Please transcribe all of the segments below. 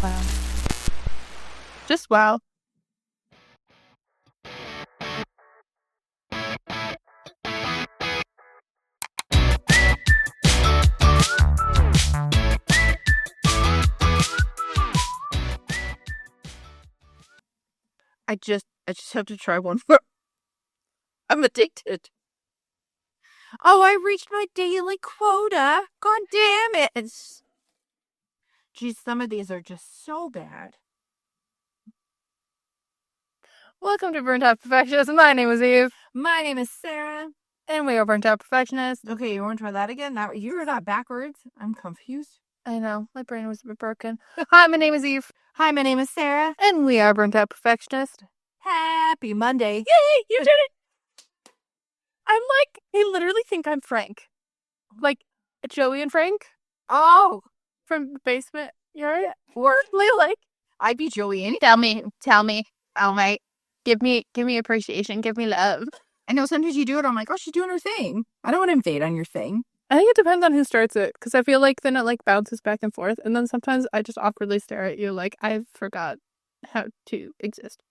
Wow. Just wow. I just have to try one more. I'm addicted. Oh, I reached my daily quota. God damn it. Geez, some of these are just so bad. Welcome to Burnt Out Perfectionist. My name is Eve. My name is Sara. And we are Burnt Out Perfectionist. Okay, you want to try that again? Now you're not backwards. I'm confused. I know, my brain was a bit broken. Hi, my name is Eve. Hi, my name is Sara. And we are Burnt Out Perfectionist. Happy Monday. Yay, you did it! I literally think I'm Frank. Like, Joey and Frank Oh, from the basement yard. or Like, I'd be Joey any. tell me. Oh my, give me appreciation, give me love. I know sometimes you do it. I'm like, oh, she's doing her thing. I don't want to invade on your thing. I think it depends on who starts it, because I feel like then it like bounces back and forth, and then sometimes I just awkwardly stare at you like I forgot how to exist.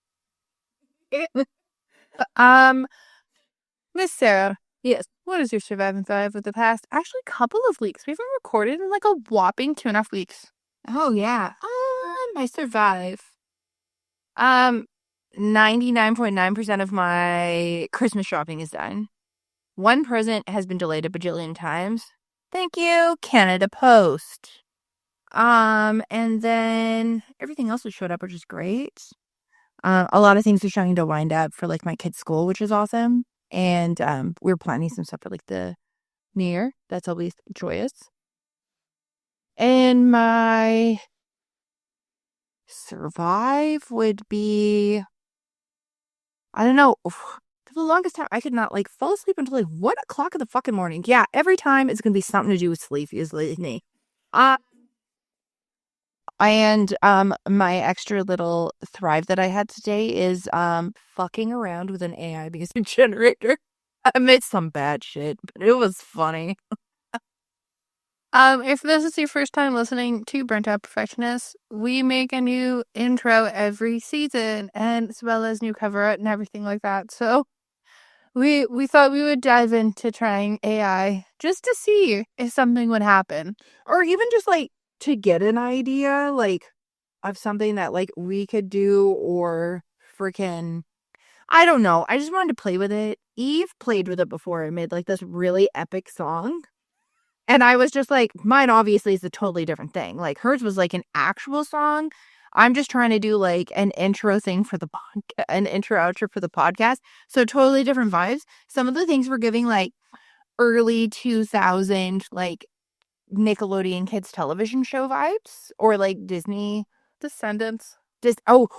Miss Sara. Yes. What is your survive and thrive with the past actually couple of weeks? We haven't recorded in like a whopping 2.5 weeks. Oh yeah. I survive. 99.9% of my Christmas shopping is done. One present has been delayed a bajillion times. Thank you, Canada Post. And then everything else has showed up, which is great. A lot of things are starting to wind up for like my kids' school, which is awesome. And we're planning some stuff for like the new year. That's always joyous. And my survive would be, I don't know. For the longest time, I could not like fall asleep until like 1 o'clock in the fucking morning. Yeah, every time it's gonna be something to do with sleep, usually. And my extra little thrive that I had today is fucking around with an AI music generator. I made some bad shit, but it was funny. If this is your first time listening to Burnt Out Perfectionist, we make a new intro every season, and as well as new cover art and everything like that. So we thought we would dive into trying AI just to see if something would happen, Or even just like to get an idea like of something that like we could do, or freaking, I don't know. I just wanted to play with it. Eve played with it before. I made like this really epic song. And I was just like, mine obviously is a totally different thing. Like hers was like an actual song. I'm just trying to do like an intro thing for the podcast, an intro outro for the podcast. So totally different vibes. Some of the things were giving like early 2000 like Nickelodeon kids television show vibes, or like Disney Descendants.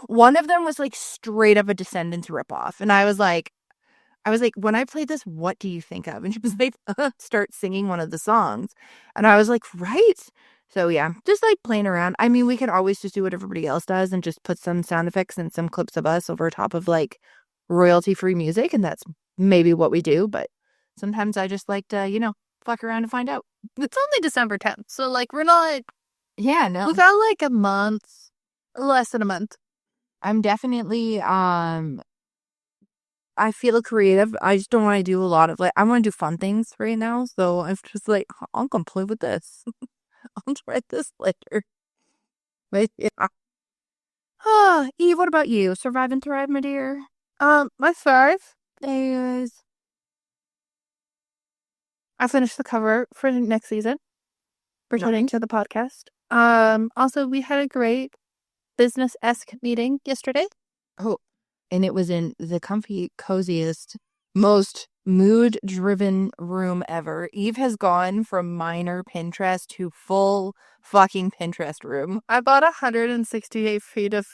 one of them was like straight up a Descendants ripoff. And I was like, when I played this, what do you think of? And she was like, start singing one of the songs. And I was like, right. So yeah, just like playing around. I mean, we could always just do what everybody else does and just put some sound effects and some clips of us over top of like royalty-free music. And that's maybe what we do. But sometimes I just like to, fuck around and find out. It's only December 10th, so like we're not. Yeah, no. We've got like a month, less than a month. I'm definitely I feel creative. I just don't want to do a lot of like, I want to do fun things right now. So I'm just like, I'm gonna play with this. I'll try this later. But yeah. Eve, what about you? Survive and thrive, my dear. My thrive is I finished the cover for next season, returning to the podcast. Also, we had a great business-esque meeting yesterday. Oh, and it was in the comfy, coziest, most mood-driven room ever. Eve has gone from minor Pinterest to full fucking Pinterest room. I bought 168 feet of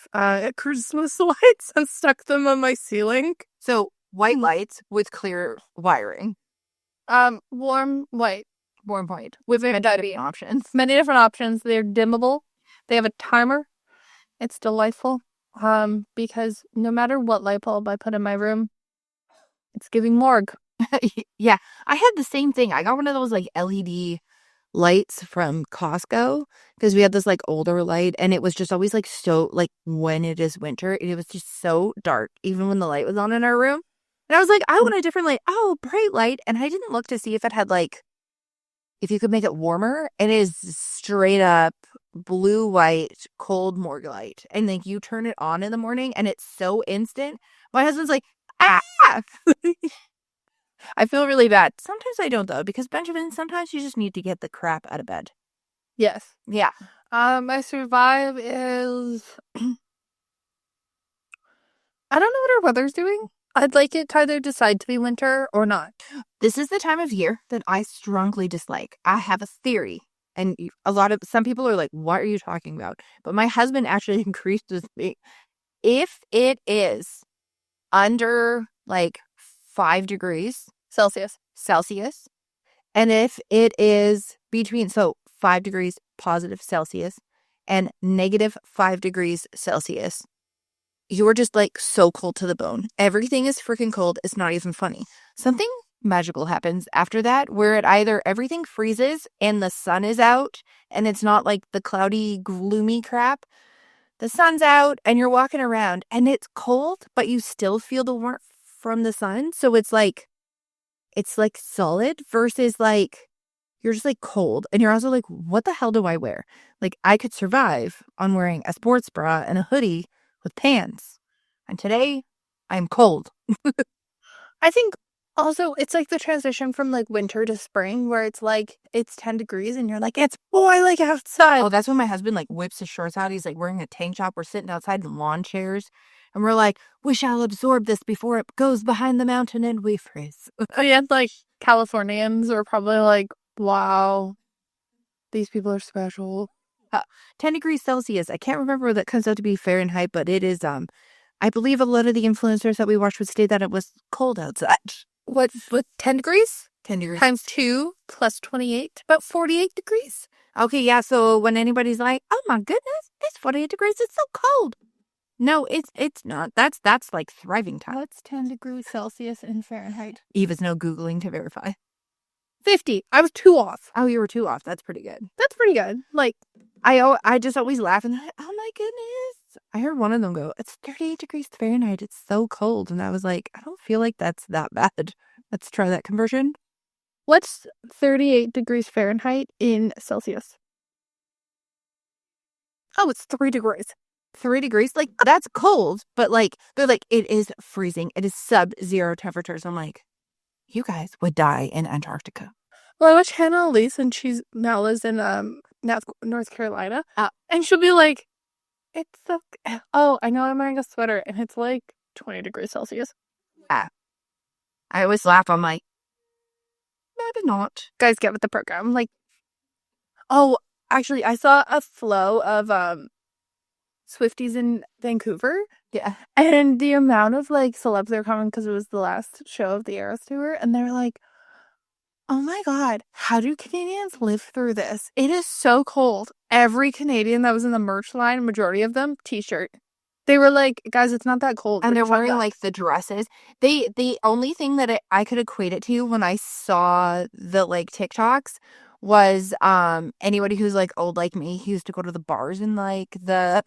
Christmas lights and stuck them on my ceiling. So white lights with clear wiring. Warm white. Warm white. With many different options. Many different options. They're dimmable. They have a timer. It's delightful. Because no matter what light bulb I put in my room, it's giving morgue. Yeah, I had the same thing. I got one of those like LED lights from Costco because we had this like older light and it was just always like so like when it is winter, it was just so dark, even when the light was on in our room. And I was like, I want a different light. Oh, bright light. And I didn't look to see if it had like, if you could make it warmer. It is straight up blue, white, cold morgue light. And like you turn it on in the morning and it's so instant. My husband's like, ah! I feel really bad. Sometimes I don't though, because Benjamin, sometimes you just need to get the crap out of bed. Yes. Yeah. My survive is I don't know what our weather's doing. I'd like it to either decide to be winter or not. This is the time of year that I strongly dislike. I have a theory. And some people are like, what are you talking about? But my husband actually agrees with me. If it is under like 5 degrees Celsius, and if it is between, so 5 degrees positive Celsius and negative 5 degrees Celsius, you are just like so cold to the bone. Everything is freaking cold. It's not even funny. Something magical happens after that where it either everything freezes and the sun is out and it's not like the cloudy, gloomy crap. The sun's out and you're walking around and it's cold, but you still feel the warmth from the sun. So it's like solid versus like you're just like cold. And you're also like, what the hell do I wear? Like I could survive on wearing a sports bra and a hoodie with pants. And today I'm cold. I think also it's like the transition from like winter to spring where it's like it's 10 degrees and you're like, it's boiling outside. Oh, that's when my husband like whips his shorts out. He's like wearing a tank top. We're sitting outside in lawn chairs and we're like, we shall absorb this before it goes behind the mountain and we freeze. Oh yeah, like Californians are probably like, wow, these people are special. 10 degrees Celsius. I can't remember what that comes out to be Fahrenheit, but it is I believe a lot of the influencers that we watched would state that it was cold outside. What 10 degrees? 10 degrees. Times 2 plus 28, about 48 degrees. Okay, yeah, so when anybody's like, oh my goodness, it's 48 degrees, it's so cold. No, it's not. That's like thriving time. What's 10 degrees Celsius in Fahrenheit? Eve is no Googling to verify. 50. I was 2 off. Oh, you were 2 off. That's pretty good. That's pretty good. Like, I just always laugh and like, oh my goodness. I heard one of them go, it's 38 degrees Fahrenheit. It's so cold. And I was like, I don't feel like that's that bad. Let's try that conversion. What's 38 degrees Fahrenheit in Celsius? Oh, it's 3 degrees. 3 degrees? Like, that's cold. But like, they're like, it is freezing. It is sub-zero temperatures. I'm like, you guys would die in Antarctica. Well, I watch Hannah Elise and she now lives in North Carolina. And she'll be like, it's so... Oh, I know I'm wearing a sweater and it's like 20 degrees Celsius. I always laugh. I'm like, maybe not. Guys, get with the program. Like, oh, actually, I saw a flow of Swifties in Vancouver. Yeah. And the amount of like celebs that were coming because it was the last show of the Eras tour. And they were like, oh my God, how do Canadians live through this? It is so cold. Every Canadian that was in the merch line, majority of them, t-shirt. They were like, guys, it's not that cold. And they're wearing like the dresses. The only thing that I could equate it to when I saw the like TikToks was anybody who's like old like me who used to go to the bars in like the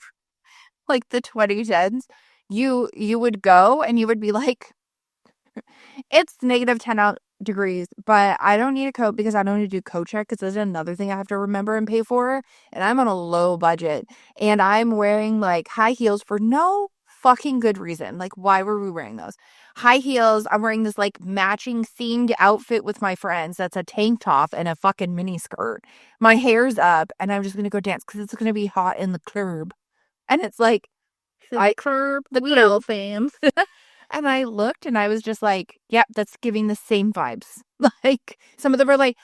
2010s. You would go and you would be like, it's negative 10 degrees, but I don't need a coat because I don't need to do coat check because there's another thing I have to remember and pay for. And I'm on a low budget and I'm wearing like high heels for no fucking good reason. Like, why were we wearing those? High heels. I'm wearing this like matching themed outfit with my friends. That's a tank top and a fucking mini skirt. My hair's up and I'm just going to go dance because it's going to be hot in the club. And it's like, curb the glow fam. And I looked and I was just like, yep, that's giving the same vibes. Like, some of them are like,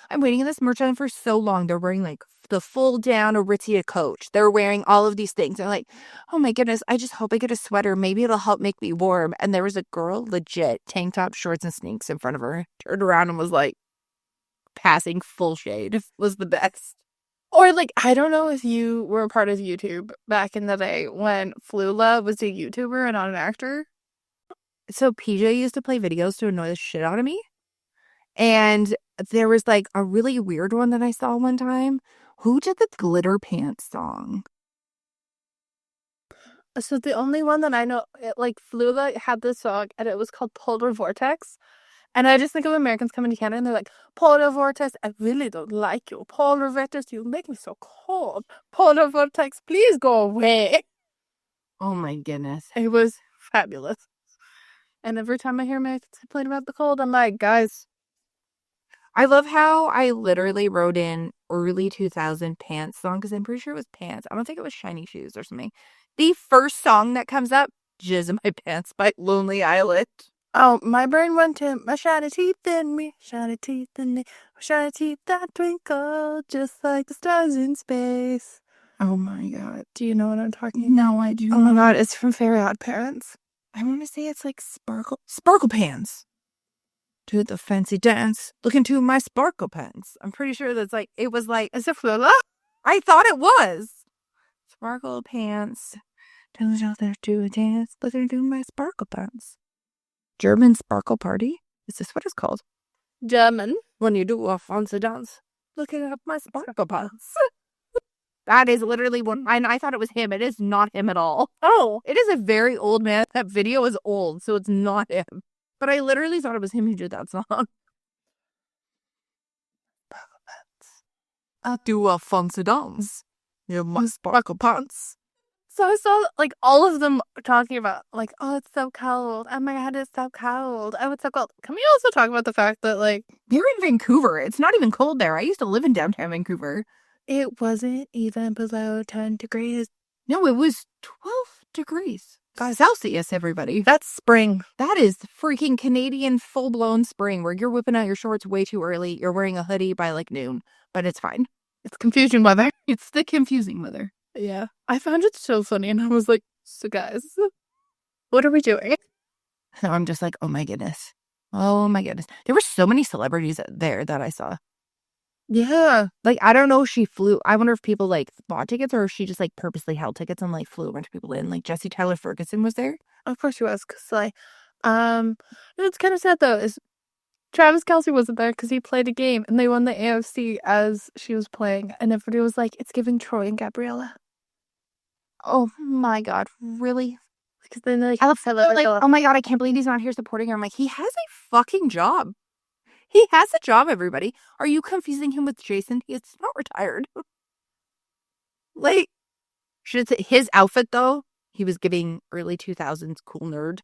I'm waiting in this merch line for so long. They're wearing like the full down Aritzia coat. They're wearing all of these things. They're like, oh my goodness, I just hope I get a sweater. Maybe it'll help make me warm. And there was a girl, legit, tank top, shorts, and sneaks in front of her. Turned around and was like, passing full shade. Was the best. Or like, I don't know if you were a part of YouTube back in the day when Flula was a YouTuber and not an actor. So PJ used to play videos to annoy the shit out of me. And there was like a really weird one that I saw one time. Who did the Glitter Pants song? So the only one that I know, like Flula had this song, and it was called Polar Vortex. And I just think of Americans coming to Canada and they're like, Polar Vortex, I really don't like you. Polar Vortex, you make me so cold. Polar Vortex, please go away. Oh my goodness. It was fabulous. And every time I hear Americans complain about the cold, I'm like, guys. I love how I literally wrote in early 2000 pants song because I'm pretty sure it was pants. I don't think it was shiny shoes or something. The first song that comes up, Jizz in My Pants by Lonely Island. Oh, my brain went to my shiny teeth in me, shiny teeth in me, shiny teeth that twinkle just like the stars in space. Oh my God. Do you know what I'm talking about? No, I do Oh not. my God, it's from Fairy Odd Parents. I want to say it's like Sparkle Pants. Do the fancy dance. Look into my sparkle pants. I'm pretty sure that's like, it was like, Is it Flula? I thought it was. Sparkle Pants. Tell each other to dance. Look into my sparkle pants. German Sparkle Party? Is this what it's called? German. When you do a fancy dance, looking at my sparkle pants. That is literally one. I thought it was him. It is not him at all. Oh. It is a very old man. That video is old, so it's not him. But I literally thought it was him who did that song. I do a fancy dance. You my sparkle pants. So I saw like all of them talking about like, oh, it's so cold. Oh my God, it's so cold. Oh, it's so cold. Can we also talk about the fact that like you're in Vancouver? It's not even cold there. I used to live in downtown Vancouver. It wasn't even below 10 degrees. No, it was 12 degrees. Celsius, everybody. That's spring. That is freaking Canadian full-blown spring where you're whipping out your shorts way too early. You're wearing a hoodie by like noon, but it's fine. It's confusion weather. It's the confusing weather. Yeah. I found it so funny and I was like, so guys, what are we doing? So I'm just like, oh my goodness. Oh my goodness. There were so many celebrities there that I saw. Yeah. Like, I don't know if she flew. I wonder if people like bought tickets or if she just like purposely held tickets and like flew a bunch of people in. Like Jesse Tyler Ferguson was there. Of course she was. Cause like, it's kind of sad though is Travis Kelce wasn't there because he played a game and they won the AFC as she was playing. And everybody was like, it's giving Troy and Gabriella. Oh my God. Really? Because then like, oh my God, I can't believe he's not here supporting her. I'm like, he has a fucking job. He has a job, everybody. Are you confusing him with Jason? He's not retired. Like, should say his outfit though, he was giving early 2000s cool nerd.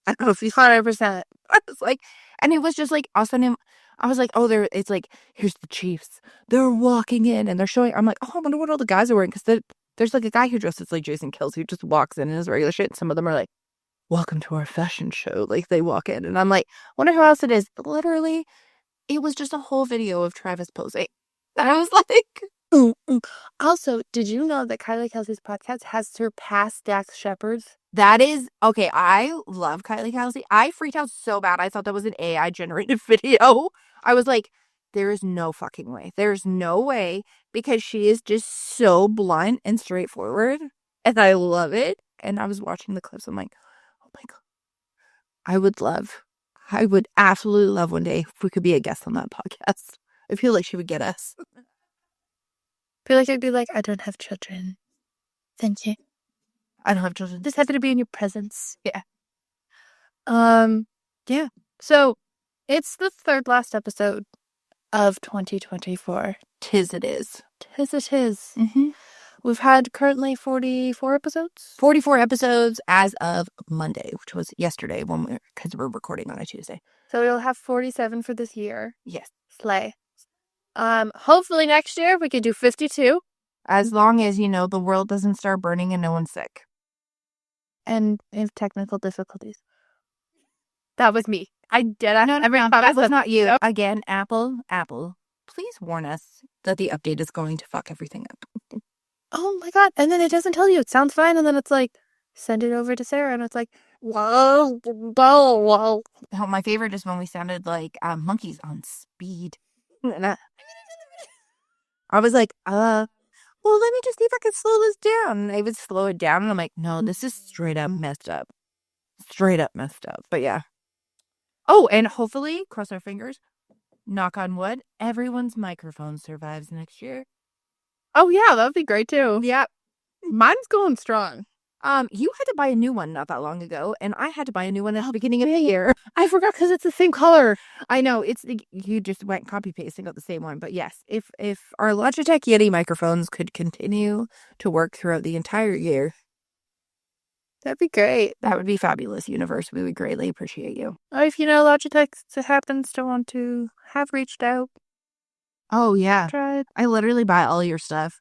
I don't know if he's 100%. I was like, and it was just like us and him. I was like, oh, it's like, here's the Chiefs. They're walking in and they're showing. I'm like, oh, I wonder what all the guys are wearing. Because there's like a guy who dresses like Jason Kelce who just walks in his regular shit. And some of them are like, welcome to our fashion show. Like they walk in and I'm like, wonder who else it is. Literally, it was just a whole video of Travis posing. And I was like, Also, did you know that Kylie Kelsey's podcast has surpassed Dax Shepard's? That is, okay, I love Kylie Kelsey. I freaked out so bad. I thought that was an AI generated video. I was like, there is no fucking way. There's no way because she is just so blunt and straightforward. And I love it. And I was watching the clips. I'm like, oh my God. I would absolutely love one day if we could be a guest on that podcast. I feel like she would get us. I feel like I'd be like, I don't have children. Thank you. I don't have children. Just happy to be in your presence. Yeah. Yeah. So it's the third last episode of 2024. Tis it is. Tis it is. Mm-hmm. We've had currently 44 episodes. 44 episodes as of Monday, which was yesterday because we're recording on a Tuesday. So we'll have 47 for this year. Yes. Slay. Hopefully next year we could do 52. As long as, the world doesn't start burning and no one's sick. And if technical difficulties. That was me. I did. No, that was not you. Again, Apple, please warn us that the update is going to fuck everything up. Oh my God. And then it doesn't tell you. It sounds fine. And then it's like, send it over to Sarah. And it's like, whoa, whoa, whoa. Oh, my favorite is when we sounded like monkeys on speed. And I was like, well, let me just see if I can slow this down. And I would slow it down. And I'm like, no, this is straight up messed up. Straight up messed up. But yeah. Oh, and hopefully, cross our fingers, knock on wood, everyone's microphone survives next year. Oh, yeah, that would be great, too. Yep. Mine's going strong. You had to buy a new one not that long ago, and I had to buy a new one at the beginning of the year. I forgot because it's the same color. I know, you just went copy-paste and got the same one, but yes, if our Logitech Yeti microphones could continue to work throughout the entire year, That'd be great. that would be fabulous, universe. We would greatly appreciate you. Or if Logitech happens to want to have reached out, Oh, yeah. tried. I literally buy all your stuff.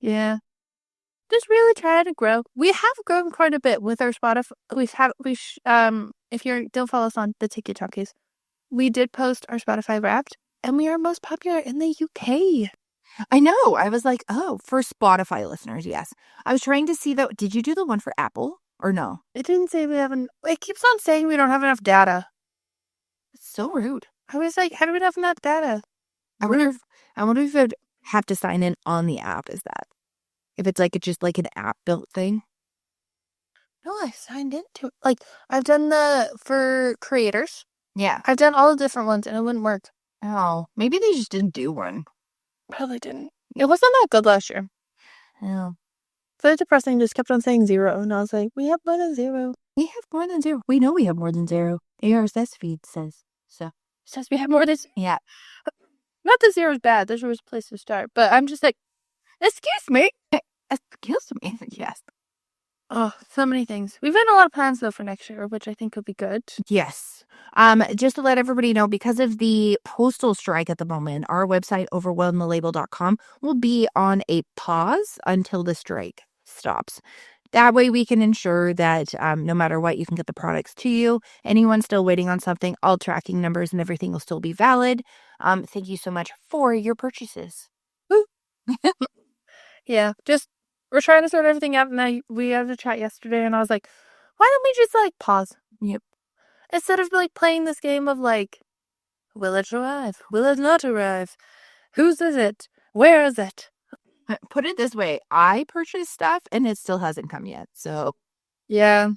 Yeah. Just really try to grow. We have grown quite a bit with our Spotify. If you don't follow us on the TikTokies, we did post our Spotify Wrapped, and we are most popular in the UK. I know. I was like, oh, for Spotify listeners, yes. I was trying to see that. Did you do the one for Apple or no? It didn't say we haven't. It keeps on saying we don't have enough data. It's so rude. I was like, how do we have enough data? I wonder if I'd have to sign in on the app. Is that if it's just like an app built thing? No, I signed into it. Like, I've done for creators. Yeah. I've done all the different ones, and it wouldn't work. Oh, maybe they just didn't do one. Probably didn't. It wasn't that good last year. Yeah. So depressing. Just kept on saying 0, and I was like, we have more than 0. We have more than 0. We know we have more than 0. ARSS feed says so. It says we have more than. Yeah. Not that 0 is bad. There's always a place to start. But I'm just like, excuse me. Excuse me. Yes. Oh, so many things. We've had a lot of plans, though, for next year, which I think will be good. Yes. Just to let everybody know, because of the postal strike at the moment, our website, overwhelmthelabel.com, will be on a pause until the strike stops. That way we can ensure that no matter what, you can get the products to you. Anyone still waiting on something, all tracking numbers and everything will still be valid. Thank you so much for your purchases. Yeah, we're trying to sort everything out, and we had a chat yesterday, and I was like, why don't we just, pause? Yep. Instead of, playing this game of, will it arrive? Will it not arrive? Whose is it? Where is it? Put it this way, I purchased stuff, and it still hasn't come yet, so. Yeah.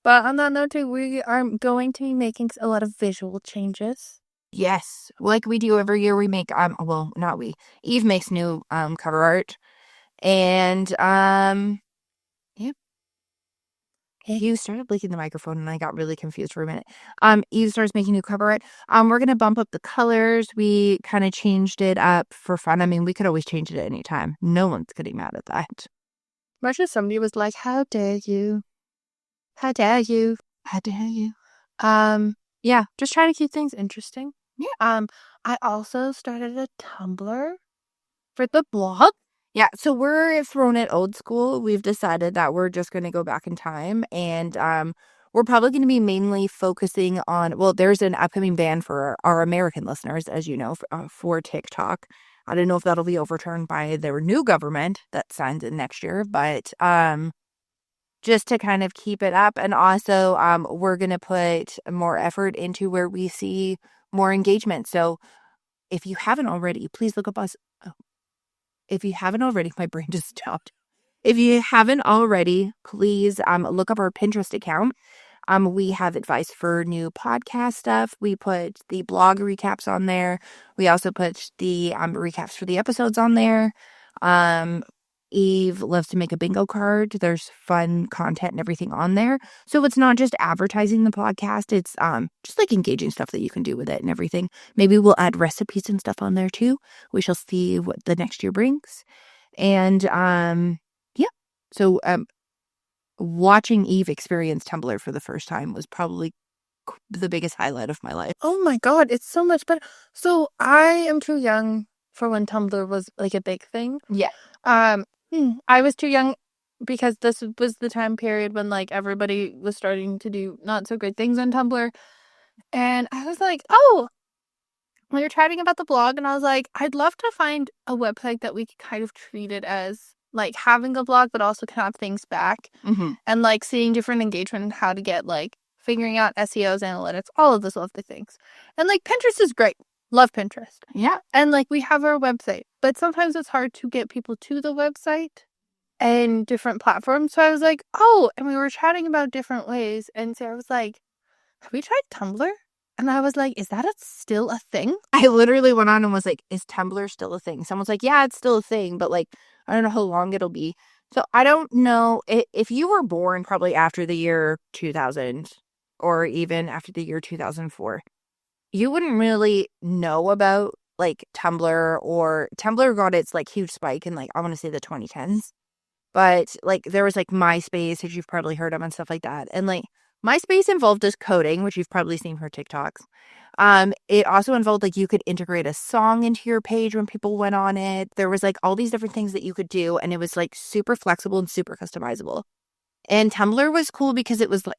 But on that note, too, we are going to be making a lot of visual changes. Yes, like we do every year, we make well, not we. Eve makes new cover art, and yep. You started licking the microphone, and I got really confused for a minute. Eve starts making new cover art. We're gonna bump up the colors. We kind of changed it up for fun. I mean, we could always change it at any time. No one's getting mad at that. Imagine somebody was like, "How dare you? How dare you? How dare you?" Yeah, just trying to keep things interesting. Yeah. I also started a Tumblr for the blog. Yeah, so we're throwing it old school. We've decided that we're just going to go back in time, and we're probably going to be mainly focusing on, well, there's an upcoming ban for our American listeners, as you know, for TikTok. I don't know if that'll be overturned by their new government that signs it next year, but just to kind of keep it up. And also, we're going to put more effort into where we see more engagement. So if you haven't already, please look up us. Oh. If you haven't already, my brain just stopped. If you haven't already, please look up our Pinterest account. We have advice for new podcast stuff. We put the blog recaps on there. We also put the recaps for the episodes on there. Eve loves to make a bingo card. There's fun content and everything on there. So it's not just advertising the podcast. It's just engaging stuff that you can do with it and everything. Maybe we'll add recipes and stuff on there too. We shall see what the next year brings. And yeah. So watching Eve experience Tumblr for the first time was probably the biggest highlight of my life. Oh my god, it's so much better. So I am too young for when Tumblr was a big thing. Yeah. I was too young because this was the time period when everybody was starting to do not so great things on Tumblr. And I was like, oh, we were chatting about the blog, and I was like, I'd love to find a website that we could kind of treat it as having a blog, but also can have things back. Mm-hmm. And seeing different engagement and how to get figuring out SEOs, analytics, all of those lovely things. And Pinterest is great. Love Pinterest. Yeah. And we have our website, but sometimes it's hard to get people to the website and different platforms. So I was like, oh, and we were chatting about different ways. And Sarah was like, have we tried Tumblr? And I was like, is that still a thing? I literally went on and was like, is Tumblr still a thing? Someone's like, yeah, it's still a thing, but like, I don't know how long it'll be. So I don't know if you were born probably after the year 2000 or even after the year 2004, you wouldn't really know about like Tumblr, or Tumblr got its like huge spike in like, I want to say the 2010s. But like there was like MySpace, which you've probably heard of and stuff like that. And like MySpace involved us coding, which you've probably seen her TikToks. It also involved like you could integrate a song into your page when people went on it. There was like all these different things that you could do, and it was like super flexible and super customizable. And Tumblr was cool because it was like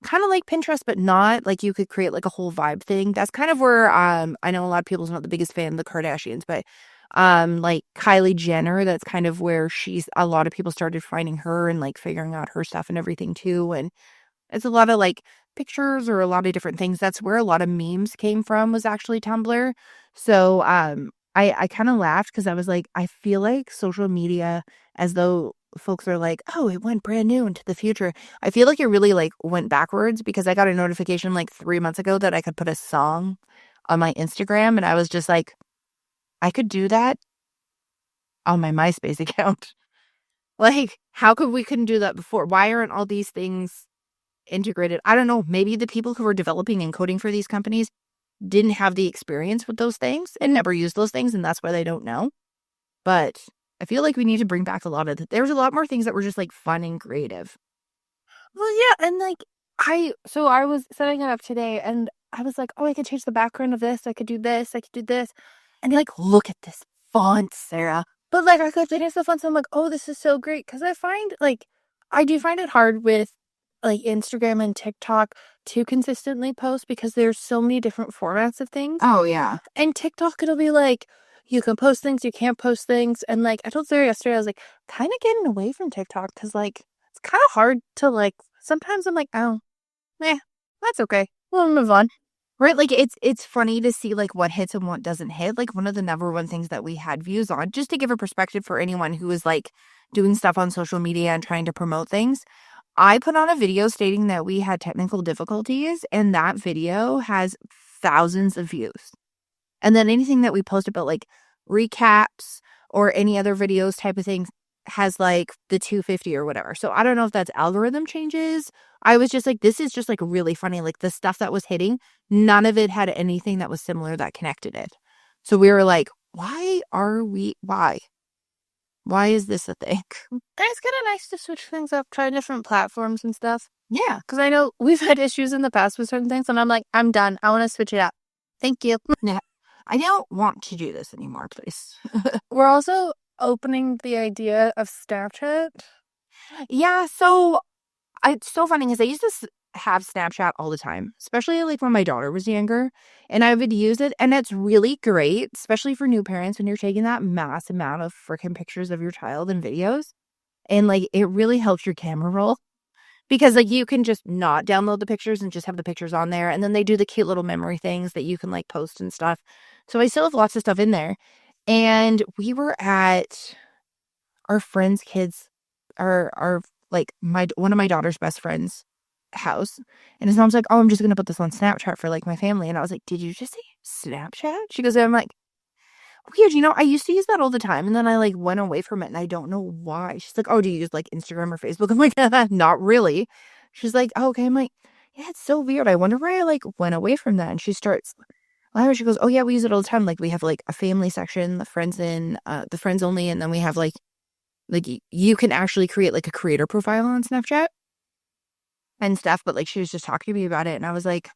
kind of like Pinterest, but not like you could create like a whole vibe thing. That's kind of where I know a lot of people's not the biggest fan of the Kardashians, but like Kylie Jenner, that's kind of where a lot of people started finding her and like figuring out her stuff and everything too. And it's a lot of like pictures or a lot of different things. That's where a lot of memes came from, was actually Tumblr. So I kind of laughed because I was like, I feel like social media, as though folks are like, oh, it went brand new into the future. I feel like it really like went backwards, because I got a notification like 3 months ago that I could put a song on my Instagram, and I was just like, I could do that on my MySpace account. Like, how could we couldn't do that before? Why aren't all these things integrated? I don't know. Maybe the people who were developing and coding for these companies didn't have the experience with those things and never used those things, and that's why they don't know. But I feel like we need to bring back a lot of there's a lot more things that were just like fun and creative. Well, yeah, and like I was setting it up today, and I was like, oh, I could change the background of this, I could do this, I could do this. And you're like, look at this font, Sarah. But like I could change the font, so I'm like, oh, this is so great. Because I do find it hard with like Instagram and TikTok to consistently post, because there's so many different formats of things. Oh, yeah. And TikTok, it'll be like, you can post things, you can't post things. And like I told Sarah yesterday, I was like, kind of getting away from TikTok, because like it's kind of hard to like, sometimes I'm like, oh, that's okay. We'll move on. Right, like it's funny to see like what hits and what doesn't hit. Like one of the number one things that we had views on, just to give a perspective for anyone who is like doing stuff on social media and trying to promote things. I put on a video stating that we had technical difficulties, and that video has thousands of views. And then anything that we post about like recaps or any other videos type of thing has like the 250 or whatever. So I don't know if that's algorithm changes. I was just like, this is just like really funny. Like the stuff that was hitting, none of it had anything that was similar that connected it. So we were like, why? Why is this a thing? And it's kind of nice to switch things up, try different platforms and stuff. Yeah. Because I know we've had issues in the past with certain things, and I'm like, I'm done. I want to switch it up. Thank you. Yeah. I don't want to do this anymore, please. We're also opening the idea of Snapchat. Yeah, so it's so funny because I used to have Snapchat all the time, especially like when my daughter was younger, and I would use it, and it's really great, especially for new parents when you're taking that mass amount of freaking pictures of your child and videos, and like it really helps your camera roll, because like you can just not download the pictures and just have the pictures on there, and then they do the cute little memory things that you can like post and stuff. So I still have lots of stuff in there, and we were at our friend's kids, our like one of my daughter's best friends' house, and his mom's like, oh, I'm just gonna put this on Snapchat for like my family. And I was like, did you just say Snapchat? She goes, I'm like, weird, I used to use that all the time, and then I like went away from it, and I don't know why. She's like, oh, do you use like Instagram or Facebook? I'm like, not really. She's like, oh, okay. I'm like, yeah, it's so weird. I wonder why I like went away from that. And she starts she goes, oh yeah, we use it all the time. Like we have like a family section, the friends the friends only, and then we have like you can actually create like a creator profile on Snapchat and stuff. But like she was just talking to me about it, and I was like,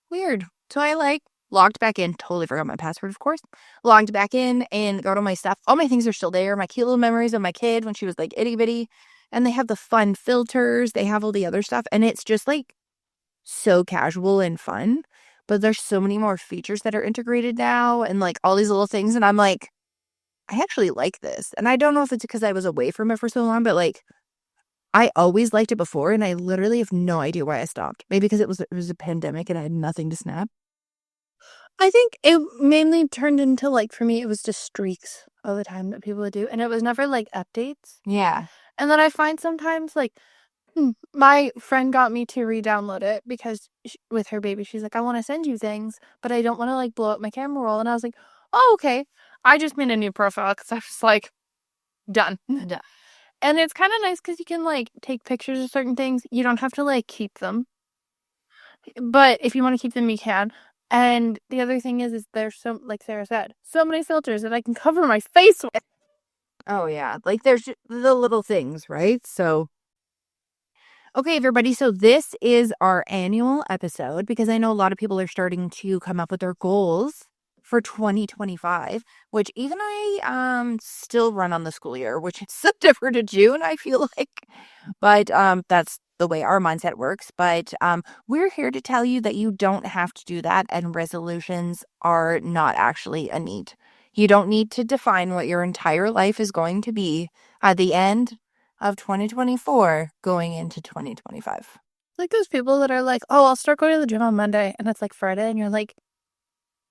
weird. So I like logged back in, totally forgot my password, of course. Logged back in and got all my stuff. All my things are still there. My cute little memories of my kid when she was like itty bitty. And they have the fun filters. They have all the other stuff. And it's just like so casual and fun. But there's so many more features that are integrated now, and like all these little things. And I'm like, I actually like this. And I don't know if it's because I was away from it for so long, but like I always liked it before, and I literally have no idea why I stopped. Maybe because it was a pandemic and I had nothing to snap. I think it mainly turned into like, for me, it was just streaks all the time that people would do, and it was never like updates. Yeah. And then I find sometimes like My friend got me to re-download it because with her baby, she's like, I want to send you things, but I don't want to like blow up my camera roll. And I was like, oh, okay. I just made a new profile because I was like, done. Duh. And it's kind of nice because you can like take pictures of certain things. You don't have to like keep them, but if you want to keep them, you can. And the other thing is there's so, like Sarah said, so many filters that I can cover my face with. Oh, yeah. Like, there's the little things, right? So, okay, everybody. So, this is our annual episode because I know a lot of people are starting to come up with their goals for 2025, which even I still run on the school year, which is September to June, I feel like. But that's the way our mindset works. But we're here to tell you that you don't have to do that, and resolutions are not actually a need. You don't need to define what your entire life is going to be at the end of 2024 going into 2025. Like those people that are like, oh, I'll start going to the gym on Monday. And it's like Friday. And you're like,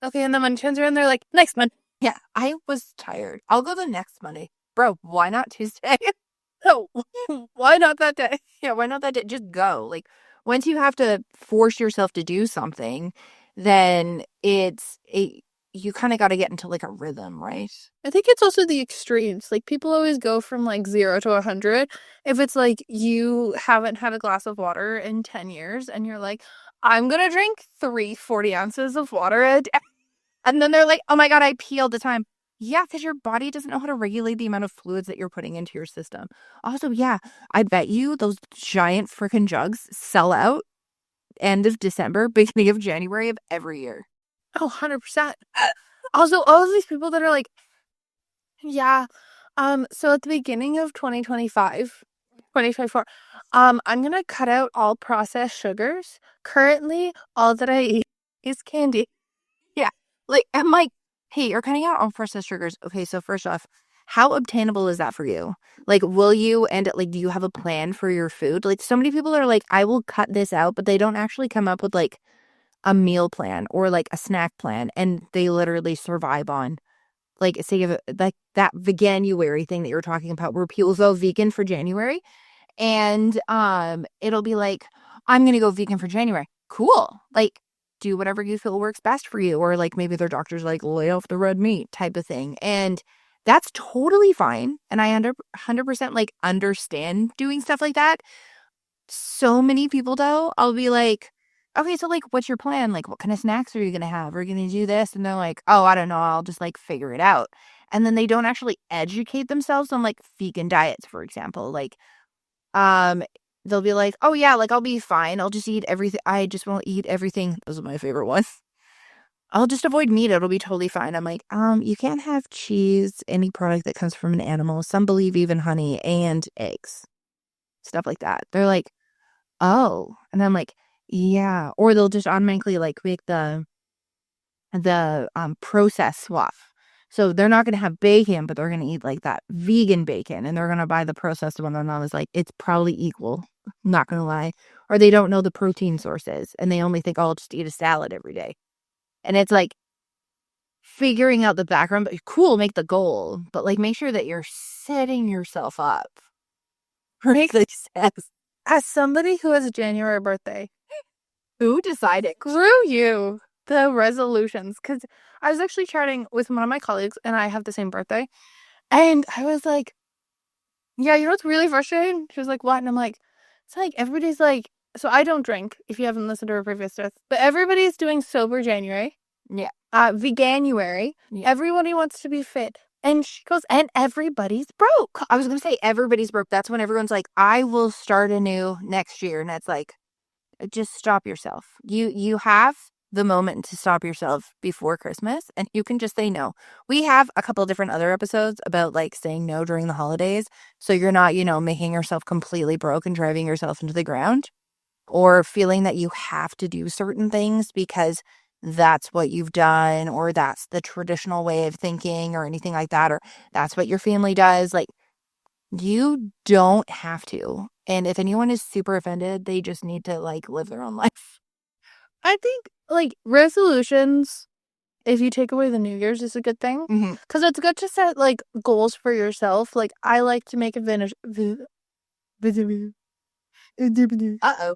okay. And then Monday turns around, they're like, next Monday. Yeah, I was tired. I'll go the next Monday. Bro, why not Tuesday? No, why not that day? Yeah, why not that day? Just go. Like, once you have to force yourself to do something, then you kind of got to get into like a rhythm, right? I think it's also the extremes. Like people always go from like 0 to 100. If it's like you haven't had a glass of water in 10 years and you're like, I'm going to drink 40 ounces of water a day. And then they're like, oh my God, I pee all the time. Yeah, because your body doesn't know how to regulate the amount of fluids that you're putting into your system. Also, yeah, I bet you those giant freaking jugs sell out end of December, beginning of January of every year. Oh, 100%. Also, all of these people that are like, yeah, so at the beginning of 2024, I'm gonna cut out all processed sugars. Currently, all that I eat is candy. Yeah. Like, I'm like, hey, you're cutting out all processed sugars. Okay, so first off, how obtainable is that for you? Like, will you end it, like, do you have a plan for your food? Like, so many people are like, I will cut this out, but they don't actually come up with like a meal plan or like a snack plan. And they literally survive on, like, say, like that veganuary thing that you're talking about where people go vegan for January. And it'll be like, I'm gonna go vegan for January. Cool. Like, do whatever you feel works best for you. Or like maybe their doctor's like, lay off the red meat type of thing. And that's totally fine. And I 100% like understand doing stuff like that. So many people though, I'll be like, okay, so like what's your plan? Like what kind of snacks are you gonna have? Are you gonna do this? And they're like, oh, I don't know, I'll just like figure it out. And then they don't actually educate themselves on like vegan diets, for example. Like um, they'll be like, oh yeah, like I'll be fine. I'll just eat everything. I just won't eat everything. Those are my favorite ones. I'll just avoid meat. It'll be totally fine. I'm like, you can't have cheese, any product that comes from an animal. Some believe even honey and eggs, stuff like that. They're like, oh, and I'm like, yeah. Or they'll just automatically like make the process swap. So they're not going to have bacon, but they're going to eat like that vegan bacon, and they're going to buy the processed one. And I was like, it's probably equal. Not going to lie. Or they don't know the protein sources and they only think, oh, I'll just eat a salad every day. And it's like figuring out the background, but cool, make the goal, but like make sure that you're setting yourself up for success. As somebody who has a January birthday, Who decided? screw you, the resolutions. Because I was actually chatting with one of my colleagues and I have the same birthday. And I was like, yeah, you know what's really frustrating? She was like, what? And I'm like, it's like everybody's like, so I don't drink if you haven't listened to her previous stuff, but everybody's doing sober January. Yeah. Veganuary. Yeah. Everybody wants to be fit. And she goes, and everybody's broke. I was going to say everybody's broke. That's when everyone's like, I will start anew next year. And that's like, just stop yourself. You have the moment to stop yourself before Christmas, and you can just say no. We have a couple different other episodes about like saying no during the holidays, so you're not, making yourself completely broke and driving yourself into the ground, or feeling that you have to do certain things because that's what you've done, or that's the traditional way of thinking, or anything like that, or that's what your family does. Like, you don't have to. And if anyone is super offended, they just need to like live their own life. I think like resolutions, if you take away the New Year's, is a good thing. Mm-hmm. Because it's good to set like goals for yourself. Like I like to make a Uh-oh.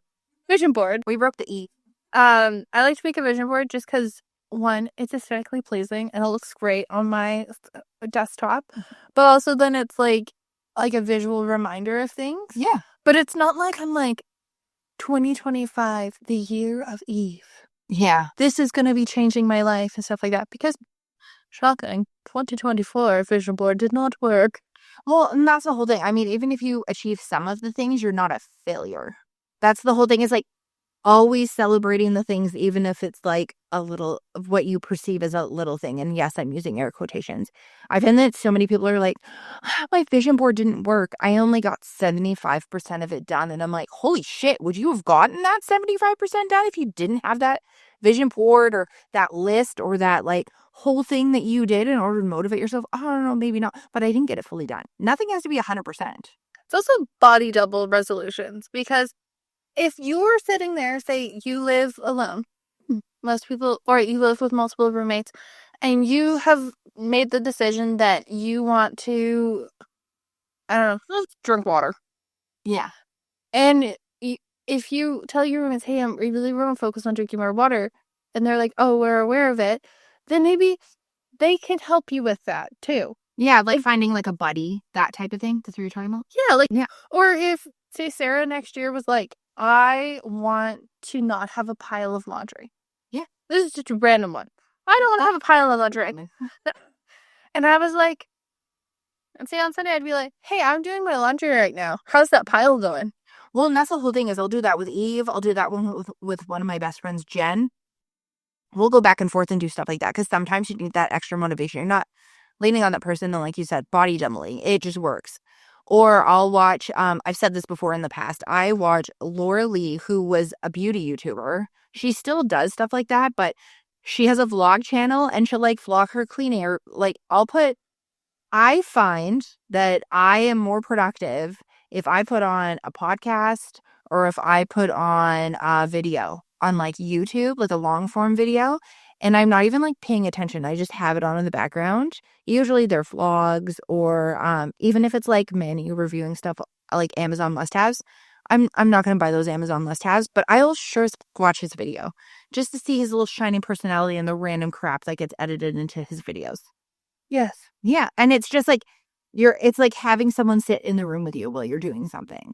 Vision board. We broke the E. I like to make a vision board just because, one, it's aesthetically pleasing and it looks great on my desktop, but also then it's like a visual reminder of things. Yeah. But it's not like I'm like 2025, the year of Eve. Yeah. This is going to be changing my life and stuff like that because, shocking, 2024 vision board did not work. Well, and that's the whole thing. I mean, even if you achieve some of the things, you're not a failure. That's the whole thing. Is like always celebrating the things, even if it's like a little of what you perceive as a little thing. And yes, I'm using air quotations. I find that so many people are like, my vision board didn't work. I only got 75% of it done. And I'm like, holy shit, would you have gotten that 75% done if you didn't have that vision board or that list or that like whole thing that you did in order to motivate yourself? I don't know, maybe not, but I didn't get it fully done. Nothing has to be 100%. It's also body double resolutions because if you're sitting there, say you live alone, most people, or you live with multiple roommates, and you have made the decision that you want to, I don't know, let's drink water. Yeah. And if you tell your roommates, hey, we really want to focus on drinking more water, and they're like, oh, we're aware of it, then maybe they can help you with that too. Yeah, like finding like a buddy, that type of thing. That's what you're talking about? Yeah, like, Yeah. or if, say, Sarah next year was like, I want to not have a pile of laundry. Yeah. This is just a random one. I don't want to have a pile of laundry. And I was like, and say on Sunday, I'd be like, hey, I'm doing my laundry right now. How's that pile going? Well, and that's the whole thing is I'll do that with Eve. I'll do that one with one of my best friends, Jen. We'll go back and forth and do stuff like that because sometimes you need that extra motivation. You're not leaning on that person and like you said, body doubling. It just works. Or I'll watch, I've said this before in the past, I watch Laura Lee, who was a beauty YouTuber. She still does stuff like that, but she has a vlog channel and she'll like vlog her clean air. Like I find that I am more productive if I put on a podcast or if I put on a video on like YouTube, like a long form video, and I'm not even like paying attention. I just have it on in the background. Usually they're vlogs or even if it's like menu reviewing stuff like Amazon must-haves. I'm not going to buy those Amazon must-haves, but I'll sure watch his video just to see his little shining personality and the random crap that gets edited into his videos. Yes. Yeah, and it's just like it's like having someone sit in the room with you while you're doing something.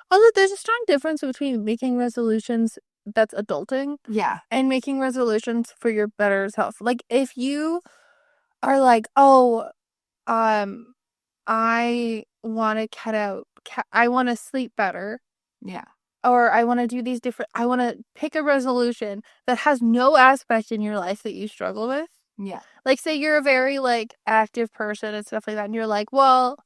Although there's a strong difference between making resolutions that's adulting Yeah. and making resolutions for your better self. Like if you are like, oh, I want to cut out, I want to sleep better. Yeah. Or I want to do these different, I want to pick a resolution that has no aspect in your life that you struggle with. Yeah. Like, say you're a very, like, active person and stuff like that, and you're like, well,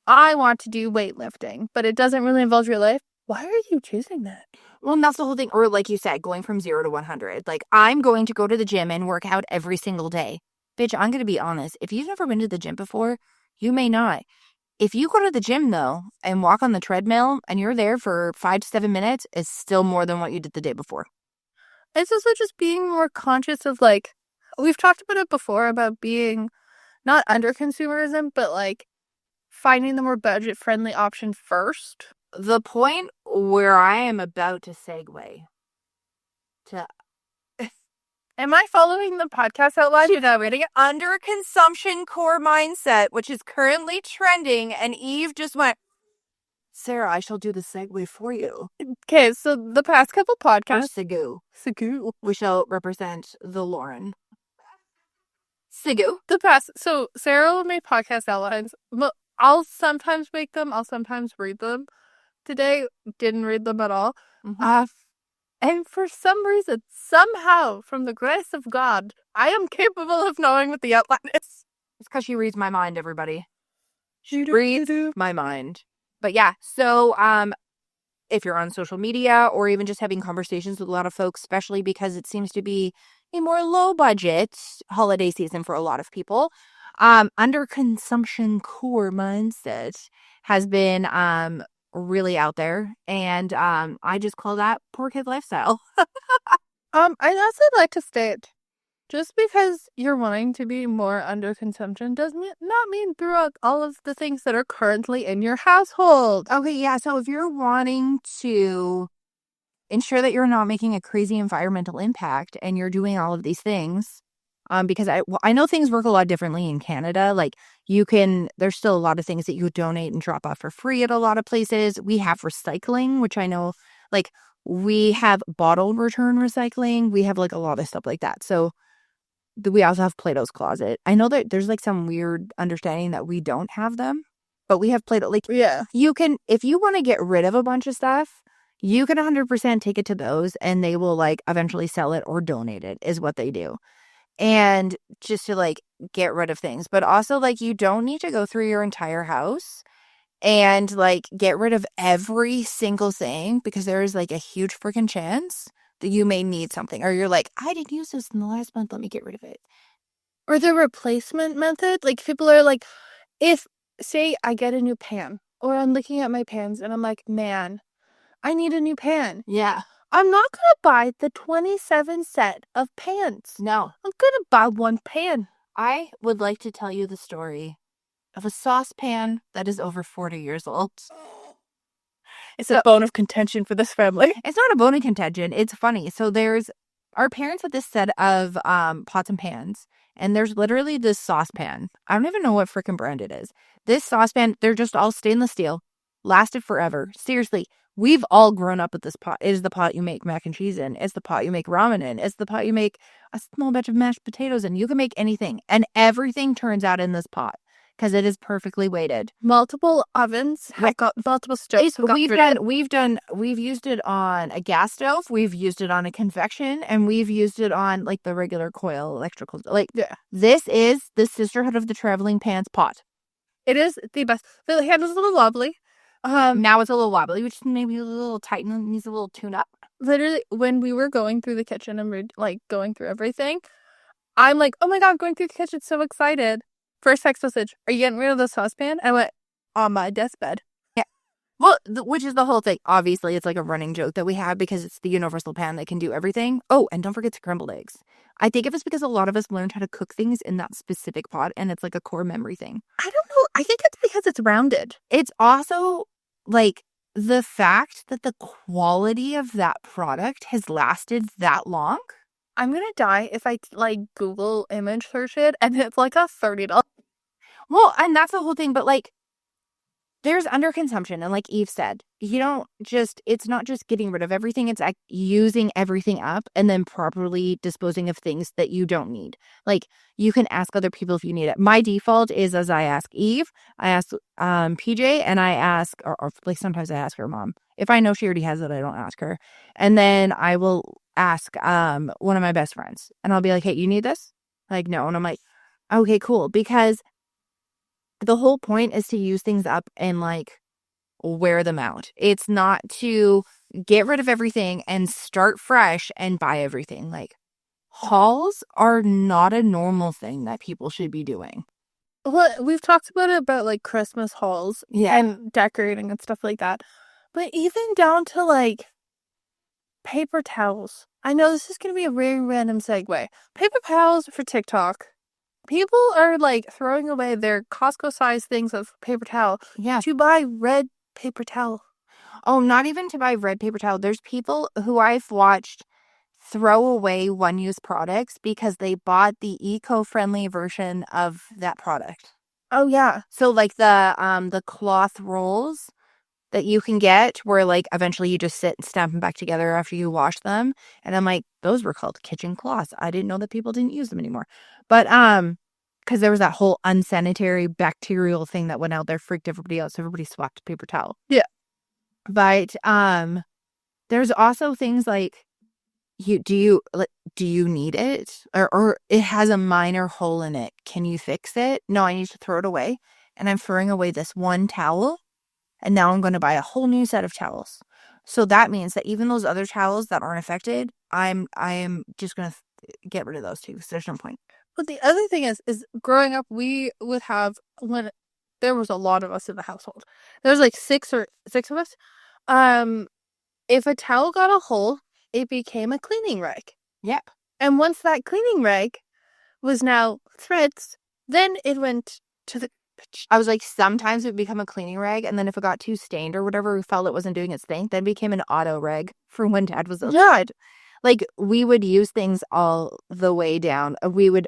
I want to do weightlifting, but it doesn't really involve your life. Why are you choosing that? Well, and that's the whole thing. Or like you said, going from 0 to 100. Like, I'm going to go to the gym and work out every single day. Bitch, I'm going to be honest. If you've never been to the gym before, you may not. If you go to the gym, though, and walk on the treadmill and you're there for 5 to 7 minutes, it's still more than what you did the day before. It's also just being more conscious of, like, we've talked about it before about being not under consumerism, but, like, finding the more budget-friendly option first. The point where I am about to segue to... Am I following the podcast outline? You're not reading it. Underconsumption core mindset, which is currently trending, and Eve just went, Sarah, I shall do the segue for you. Okay, so the past couple podcasts... Sigu. We shall represent the Lauren. Sigu. So Sarah will make podcast outlines. I'll sometimes make them. I'll sometimes read them. Today, didn't read them at all. Mm-hmm. And for some reason, somehow, from the grace of God, I am capable of knowing what the outline is. It's because she reads my mind, everybody. She reads my mind. But yeah, so if you're on social media or even just having conversations with a lot of folks, especially because it seems to be a more low budget holiday season for a lot of people, underconsumption core mindset has been really out there, and I just call that poor kid lifestyle. I'd also like to state Just because you're wanting to be more under consumption does not mean throw out all of the things that are currently in your household. Okay, yeah. So if you're wanting to ensure that you're not making a crazy environmental impact and you're doing all of these things, because I know things work a lot differently in Canada. Like there's still a lot of things that you donate and drop off for free at a lot of places. We have recycling, which I know, like we have bottle return recycling. We have like a lot of stuff like that. So we also have Plato's Closet. I know that there's like some weird understanding that we don't have them, but we have Play-Doh. Like, Yeah. you can, if you want to get rid of a bunch of stuff, you can 100% take it to those and they will like eventually sell it or donate it, is what they do. And just to like get rid of things. But also, like, you don't need to go through your entire house and like get rid of every single thing, because there is like a huge freaking chance that you may need something, or you're like, I didn't use this in the last month, let me get rid of it. Or the replacement method. Like, people are like, if, say, I get a new pan, or I'm looking at my pans and I'm like, man, I need a new pan. Yeah. I'm not going to buy the 27 set of pans. No. I'm going to buy one pan. I would like to tell you the story of a saucepan that is over 40 years old. It's a bone of contention for this family. It's not a bone of contention. It's funny. So our parents had this set of pots and pans, and there's literally this saucepan. I don't even know what freaking brand it is. This saucepan, they're just all stainless steel, lasted forever. Seriously, we've all grown up with this pot. It is the pot you make mac and cheese in. It's the pot you make ramen in. It's the pot you make a small batch of mashed potatoes in. You can make anything, and everything turns out in this pot because it is perfectly weighted. Multiple ovens have got multiple stoves. We've used it on a gas stove, we've used it on a convection, and we've used it on like the regular coil electrical. Like, Yeah. this is the sisterhood of the traveling pants pot. It is the best. The handle's a little wobbly. Now it's a little wobbly, which maybe a little tighten, needs a little tune up. Literally, when we were going through the kitchen and we're like going through everything, I'm like, oh my God, I'm going through the kitchen, so excited. First text message, are you getting rid of the saucepan? I went, on my deathbed. Yeah. Well, which is the whole thing. Obviously, it's like a running joke that we have because it's the universal pan that can do everything. Oh, and don't forget scrambled eggs. I think it was because a lot of us learned how to cook things in that specific pot, and it's like a core memory thing. I don't know. I think it's because it's rounded. It's also like the fact that the quality of that product has lasted that long. I'm gonna die if I like Google image search it and it's like a $30. Well, and that's the whole thing, but like, there's underconsumption, and like Eve said, it's not just getting rid of everything, it's like using everything up and then properly disposing of things that you don't need. Like, you can ask other people if you need it. My default is, as I ask Eve, I ask PJ, and I ask, or like sometimes I ask her mom. If I know she already has it, I don't ask her. And then I will ask one of my best friends, and I'll be like, hey, you need this? Like, no. And I'm like, okay, cool. Because the whole point is to use things up and like wear them out. It's not to get rid of everything and start fresh and buy everything. Like, hauls are not a normal thing that people should be doing. Well, we've talked about like Christmas hauls, Yeah. and decorating and stuff like that. But even down to like paper towels. I know this is going to be a very random segue. Paper towels for TikTok. People are like throwing away their Costco-sized things of paper towel to buy red paper towel. Oh, not even to buy red paper towel. There's people who I've watched throw away one-use products because they bought the eco-friendly version of that product. Oh yeah. So like the cloth rolls that you can get where like eventually you just sit and stamp them back together after you wash them. And I'm like, those were called kitchen cloths. I didn't know that people didn't use them anymore. But because there was that whole unsanitary bacterial thing that went out there, freaked everybody out. So everybody swapped paper towel. Yeah. But there's also things like, do you need it? Or it has a minor hole in it. Can you fix it? No, I need to throw it away. And I'm throwing away this one towel. And now I'm going to buy a whole new set of towels. So that means that even those other towels that aren't affected, I am just going to get rid of those too. Because there's no point. But the other thing is growing up, we would have, when there was a lot of us in the household, there was like six of us. If a towel got a hole, it became a cleaning rag. Yep. And once that cleaning rag was now threads, then it went to the. I was like, sometimes it would become a cleaning rag, and then if it got too stained or whatever, we felt it wasn't doing its thing, then it became an auto rag for when Dad was outside. Like, we would use things all the way down.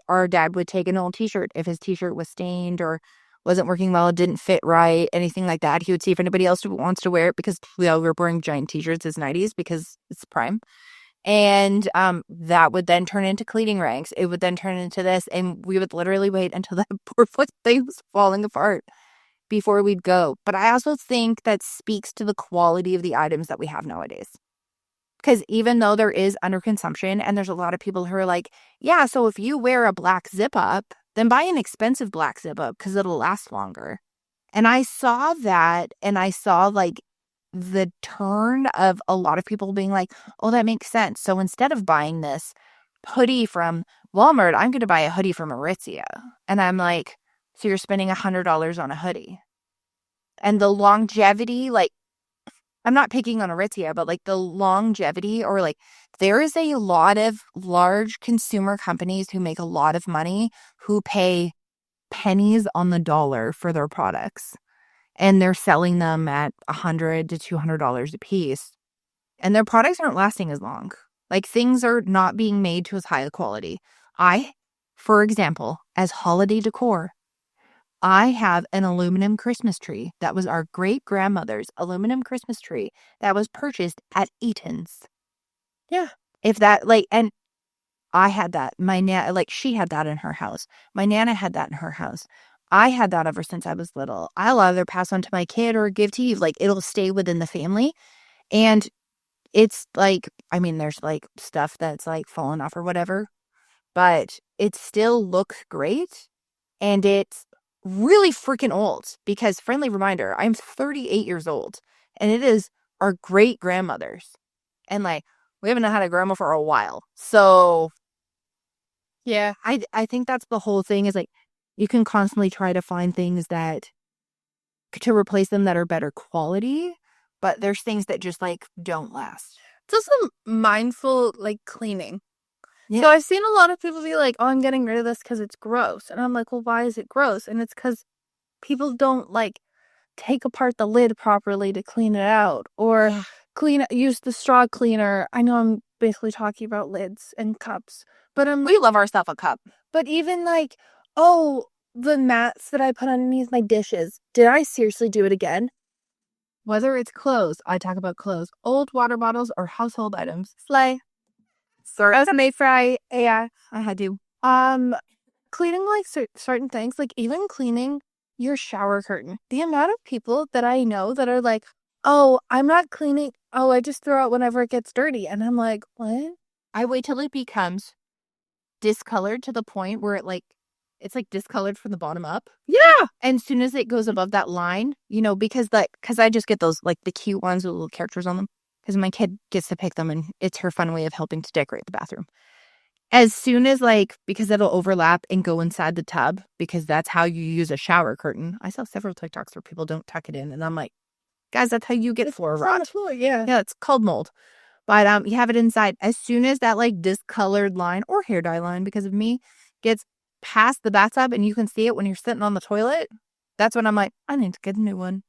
Our dad would take an old t-shirt if his t-shirt was stained or wasn't working well, didn't fit right, anything like that. He would see if anybody else wants to wear it, because we all were wearing giant t-shirts as 90s because it's prime. And that would then turn into cleaning rags. It would then turn into this, and we would literally wait until that poor foot thing was falling apart before we'd go. But I also think that speaks to the quality of the items that we have nowadays. Because even though there is underconsumption, and there's a lot of people who are like, yeah, so if you wear a black zip up, then buy an expensive black zip up because it'll last longer. And I saw that, and I saw like the turn of a lot of people being like, oh, that makes sense. So instead of buying this hoodie from Walmart, I'm going to buy a hoodie from Aritzia. And I'm like, so you're spending $100 on a hoodie. And the longevity, like, I'm not picking on Aritzia, but like the longevity, or like, there is a lot of large consumer companies who make a lot of money who pay pennies on the dollar for their products. And they're selling them at $100 to $200 a piece. And their products aren't lasting as long. Like, things are not being made to as high a quality. For example, as holiday decor, I have an aluminum Christmas tree that was our great-grandmother's aluminum Christmas tree that was purchased at Eaton's. Yeah. If that, like, and I had that. She had that in her house. My Nana had that in her house. I had that ever since I was little. I'll either pass on to my kid or give to you. Like, it'll stay within the family. And it's like, I mean, there's like stuff that's like fallen off or whatever, but it still looks great. And it's really freaking old, because, friendly reminder, I'm 38 years old, and it is our great grandmother's. And like, we haven't had a grandma for a while. So Yeah. I think that's the whole thing, is like, you can constantly try to find things to replace them that are better quality, but there's things that just like don't last. It's also mindful, like, cleaning. Yeah. So I've seen a lot of people be like, oh, I'm getting rid of this because it's gross. And I'm like, well, why is it gross? And it's because people don't like take apart the lid properly to clean it out, or use the straw cleaner. I know I'm basically talking about lids and cups, but We love ourselves a cup. but even like, oh, the mats that I put underneath my dishes, did I seriously do it again? Whether it's clothes, I talk about clothes, old water bottles, or household items. Slay. Sorry. I was made for AI. I had to. Cleaning like certain things, like even cleaning your shower curtain. The amount of people that I know that are like, oh, I'm not cleaning. Oh, I just throw out whenever it gets dirty. And I'm like, what? I wait till it becomes discolored to the point where it's like discolored from the bottom up. Yeah. And as soon as it goes above that line, because I just get those, like, the cute ones with little characters on them, because my kid gets to pick them, and it's her fun way of helping to decorate the bathroom. As soon as, like, because it'll overlap and go inside the tub, because that's how you use a shower curtain. I saw several TikToks where people don't tuck it in, and I'm like, guys, that's how you get floor rot. On the floor, yeah. Yeah, it's called mold. But you have it inside. As soon as that, like, discolored line, or hair dye line, because of me, gets past the bathtub and you can see it when you're sitting on the toilet, that's when I'm like, I need to get a new one.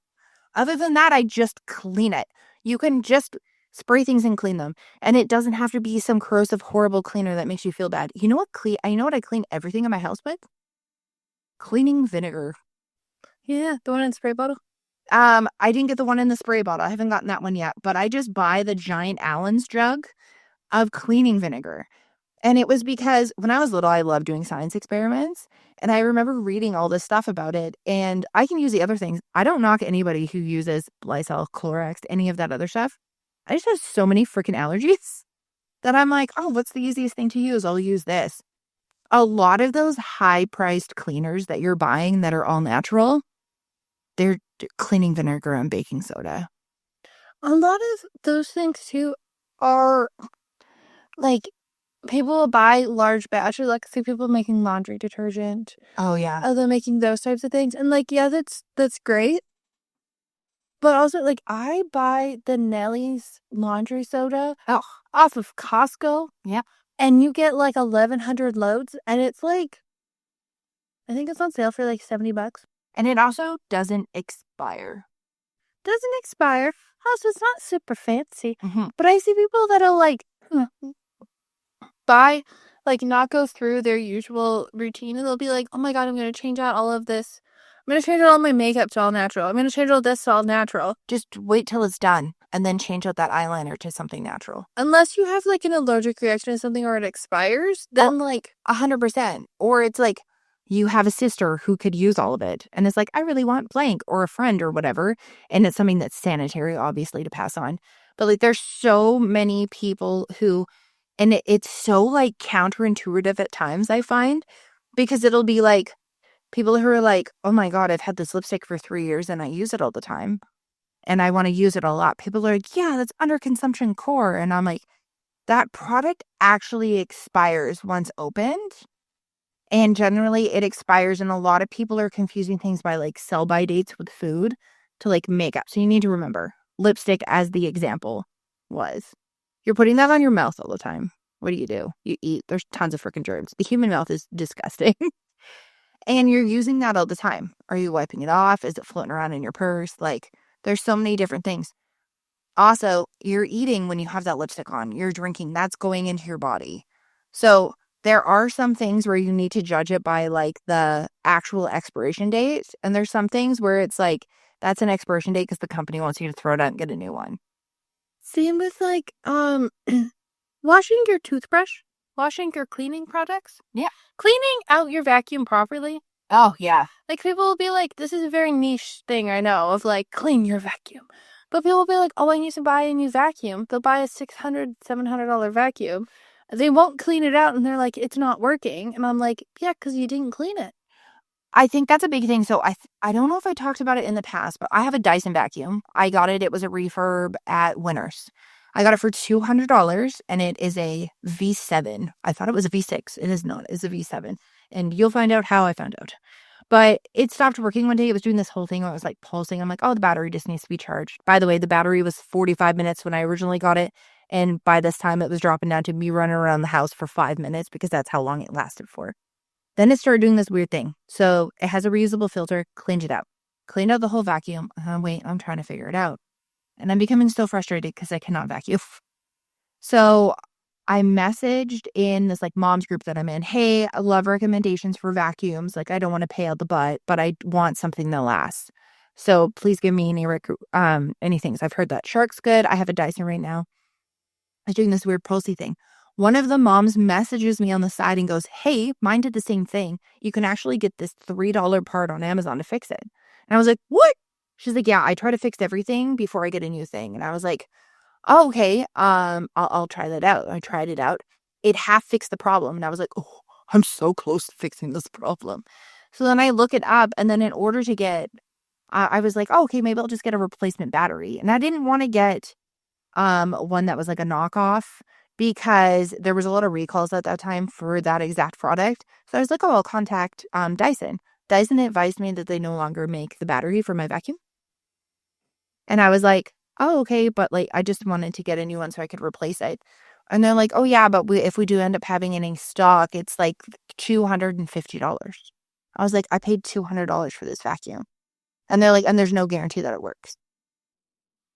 Other than that, I just clean it. You can just spray things and clean them. And it doesn't have to be some corrosive, horrible cleaner that makes you feel bad. You know what I clean everything in my house with? Cleaning vinegar. Yeah, the one in the spray bottle. I didn't get the one in the spray bottle. I haven't gotten that one yet. But I just buy the giant Allen's jug of cleaning vinegar. And it was because when I was little, I loved doing science experiments. And I remember reading all this stuff about it. And I can use the other things. I don't knock anybody who uses Lysol, Clorox, any of that other stuff. I just have so many freaking allergies that I'm like, oh, what's the easiest thing to use? I'll use this. A lot of those high-priced cleaners that you're buying that are all natural, they're cleaning vinegar and baking soda. A lot of those things, too, are like, people will buy large batches. Like, I see people making laundry detergent. Oh, yeah. They're making those types of things. And, like, yeah, that's great. But also, like, I buy the Nellie's laundry soda off of Costco. Yep. and you get like 1,100 loads, and it's like, I think it's on sale for like $70. And it also doesn't expire. Doesn't expire. Also, it's not super fancy. Mm-hmm. But I see people that'll like buy, like not go through their usual routine, and they'll be like, oh my God, I'm going to change out all of this. I'm going to change out all my makeup to all natural. I'm going to change all this to all natural. Just wait till it's done and then change out that eyeliner to something natural. Unless you have like an allergic reaction to something or it expires, then like 100%. Or it's like you have a sister who could use all of it. And it's like, I really want blank, or a friend or whatever. And it's something that's sanitary, obviously, to pass on. But like there's so many people who, and it's so like counterintuitive at times, I find, because it'll be like people who are like, oh my God, I've had this lipstick for 3 years and I use it all the time. And I want to use it a lot. People are like, yeah, that's Underconsumption core. And I'm like, that product actually expires once opened. And generally it expires. And a lot of people are confusing things by like sell by dates with food to like makeup. So you need to remember lipstick as the example was. You're putting that on your mouth all the time. What do? You eat. There's tons of freaking germs. The human mouth is disgusting. And you're using that all the time. Are you wiping it off? Is it floating around in your purse? Like, there's so many different things. Also, you're eating when you have that lipstick on. You're drinking. That's going into your body. So there are some things where you need to judge it by like the actual expiration date. And there's some things where it's like, that's an expiration date because the company wants you to throw it out and get a new one. same with like washing your toothbrush, washing your cleaning products. Yeah. Cleaning out your vacuum properly. Oh, yeah. Like people will be like, this is a very niche thing I know of like clean your vacuum. But people will be like, oh, I need to buy a new vacuum. They'll buy a $600, $700 vacuum. They won't clean it out and they're like, it's not working. And I'm like, yeah, because you didn't clean it. I think that's a big thing. So I don't know if I talked about it in the past, but I have a Dyson vacuum. I got it. It was a refurb at Winners. I got it for $200 and it is a V7. I thought it was a V6. It is not. It's a V7. And you'll find out how I found out. But it stopped working one day. It was doing this whole thing where it was like pulsing. I'm like, oh, the battery just needs to be charged. By the way, the battery was 45 minutes when I originally got it. And by this time, it was dropping down to me running around the house for 5 minutes because that's how long it lasted for. Then it started doing this weird thing. So it has a reusable filter, cleaned it out. Cleaned out the whole vacuum. Wait, I'm trying to figure it out. And I'm becoming so frustrated because I cannot vacuum. So I messaged in this like mom's group that I'm in. Hey, I love recommendations for vacuums. Like I don't want to pay out the butt, but I want something that lasts. So please give me any things. I've heard that Shark's good. I have a Dyson right now. I was doing this weird pulsey thing. One of the moms messages me on the side and goes, hey, mine did the same thing. You can actually get this $3 part on Amazon to fix it. And I was like, what? She's like, yeah, I try to fix everything before I get a new thing. And I was like, oh, okay, I'll try that out. I tried it out. It half fixed the problem. And I was like, oh, I'm so close to fixing this problem. So then I look it up. And then in order to get, I was like, oh, okay, maybe I'll just get a replacement battery. And I didn't want to get one that was like a knockoff because there was a lot of recalls at that time for that exact product. So I was like, oh, I'll contact Dyson. Dyson advised me that they no longer make the battery for my vacuum. And I was like, oh, okay, but like I just wanted to get a new one so I could replace it. And they're like, oh yeah, but if we do end up having any stock, it's like $250. I was like, I paid $200 for this vacuum. And they're like, and there's no guarantee that it works.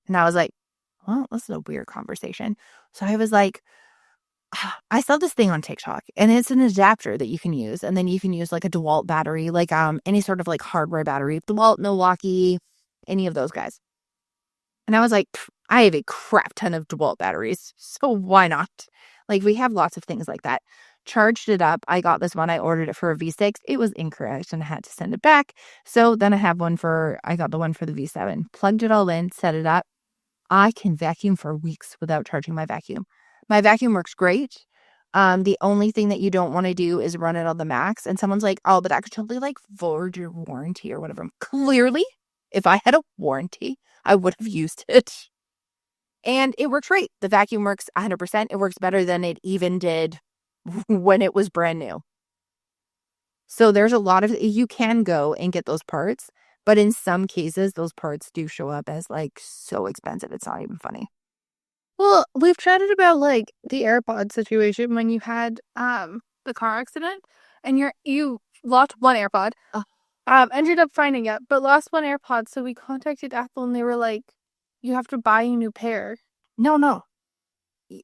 And I was like, well, this is a weird conversation. So I was like, I saw this thing on TikTok and it's an adapter that you can use. And then you can use like a DeWalt battery, like any sort of like hardware battery, DeWalt, Milwaukee, any of those guys. And I was like, I have a crap ton of DeWalt batteries. So why not? Like we have lots of things like that. Charged it up. I got this one. I ordered it for a V6. It was incorrect and I had to send it back. So then I got the one for the V7. Plugged it all in, set it up. I can vacuum for weeks without charging my vacuum. My vacuum works great. The only thing that you don't want to do is run it on the max. And someone's like, oh, but that could totally like void your warranty or whatever. Clearly, if I had a warranty, I would have used it. And it works great. The vacuum works 100%. It works better than it even did when it was brand new. So there's a lot of, you can go and get those parts. But in some cases, those parts do show up as like so expensive. It's not even funny. Well, we've chatted about like the AirPod situation when you had the car accident and you lost one AirPod. Uh, Ended up finding it, but lost one AirPod, so we contacted Apple and they were like, you have to buy a new pair. no, no.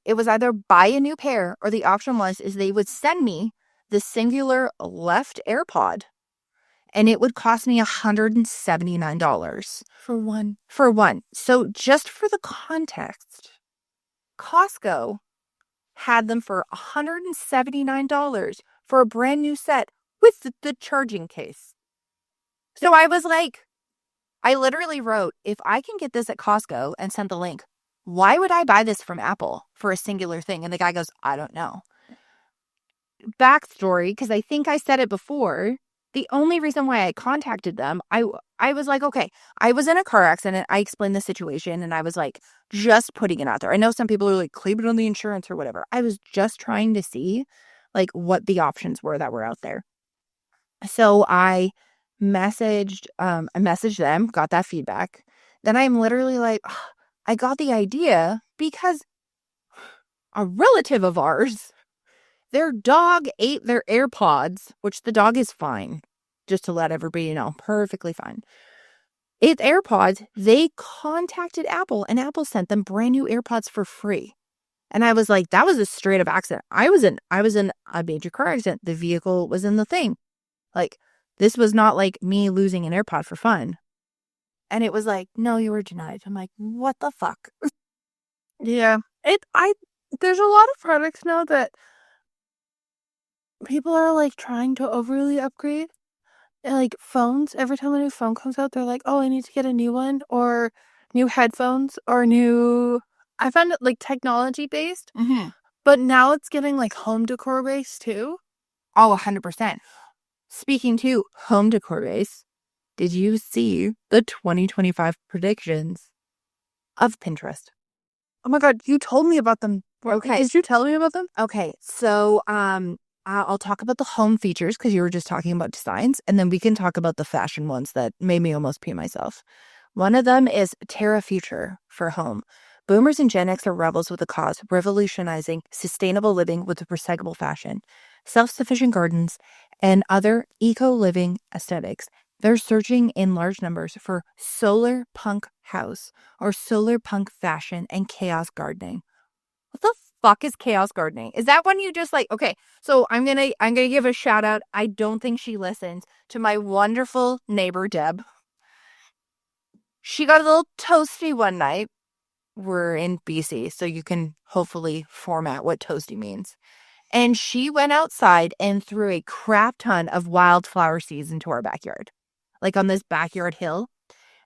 It was either buy a new pair or the option was is they would send me the singular left AirPod and it would cost me $179 For one. for one. So just for the context, Costco had them for $179 for a brand new set with the charging case. So I was like, I literally wrote, if I can get this at Costco and sent the link, why would I buy this from Apple for a singular thing? And the guy goes, I don't know. Backstory, because I think I said it before, the only reason why I contacted them, I was like, okay, I was in a car accident. I explained the situation and I was like, just putting it out there. I know some people are like, claim it on the insurance or whatever. I was just trying to see like what the options were that were out there. So I messaged them, got that feedback. Then I'm literally like, I got the idea because a relative of ours, their dog ate their AirPods, which the dog is fine, just to let everybody know, perfectly fine. Ate AirPods. They contacted Apple and Apple sent them brand new AirPods for free. And I was like, that was a straight up accident. I was in a major car accident. The vehicle was in the thing. Like, this was not like me losing an AirPod for fun. And it was like, no, you were denied. I'm like, what the fuck? Yeah. There's a lot of products now that people are like trying to overly upgrade. Like phones, every time a new phone comes out, they're like, oh, I need to get a new one, or new headphones, or new. I found it like technology based, Mm-hmm. but now it's getting like home decor based too. Oh, 100%. Speaking to home decor base, did you see the 2025 predictions of Pinterest? Oh my God, you told me about them. Okay. Did you tell me about them? Okay, so I'll talk about the home features because you were just talking about designs, and then we can talk about the fashion ones that made me almost pee myself. One of them is Terra Future for home. Boomers and Gen X are rebels with a cause, revolutionizing sustainable living with recyclable fashion, self-sufficient gardens, and other eco-living aesthetics. They're searching in large numbers for solar punk house or solar punk fashion and chaos gardening. What the fuck is chaos gardening? Is that when you just like, okay, so I'm gonna give a shout out. I don't think she listens to my wonderful neighbor Deb. She got a little toasty one night. We're in BC, so you can hopefully format what toasty means. And she went outside and threw a crap ton of wildflower seeds into our backyard, like on this backyard hill.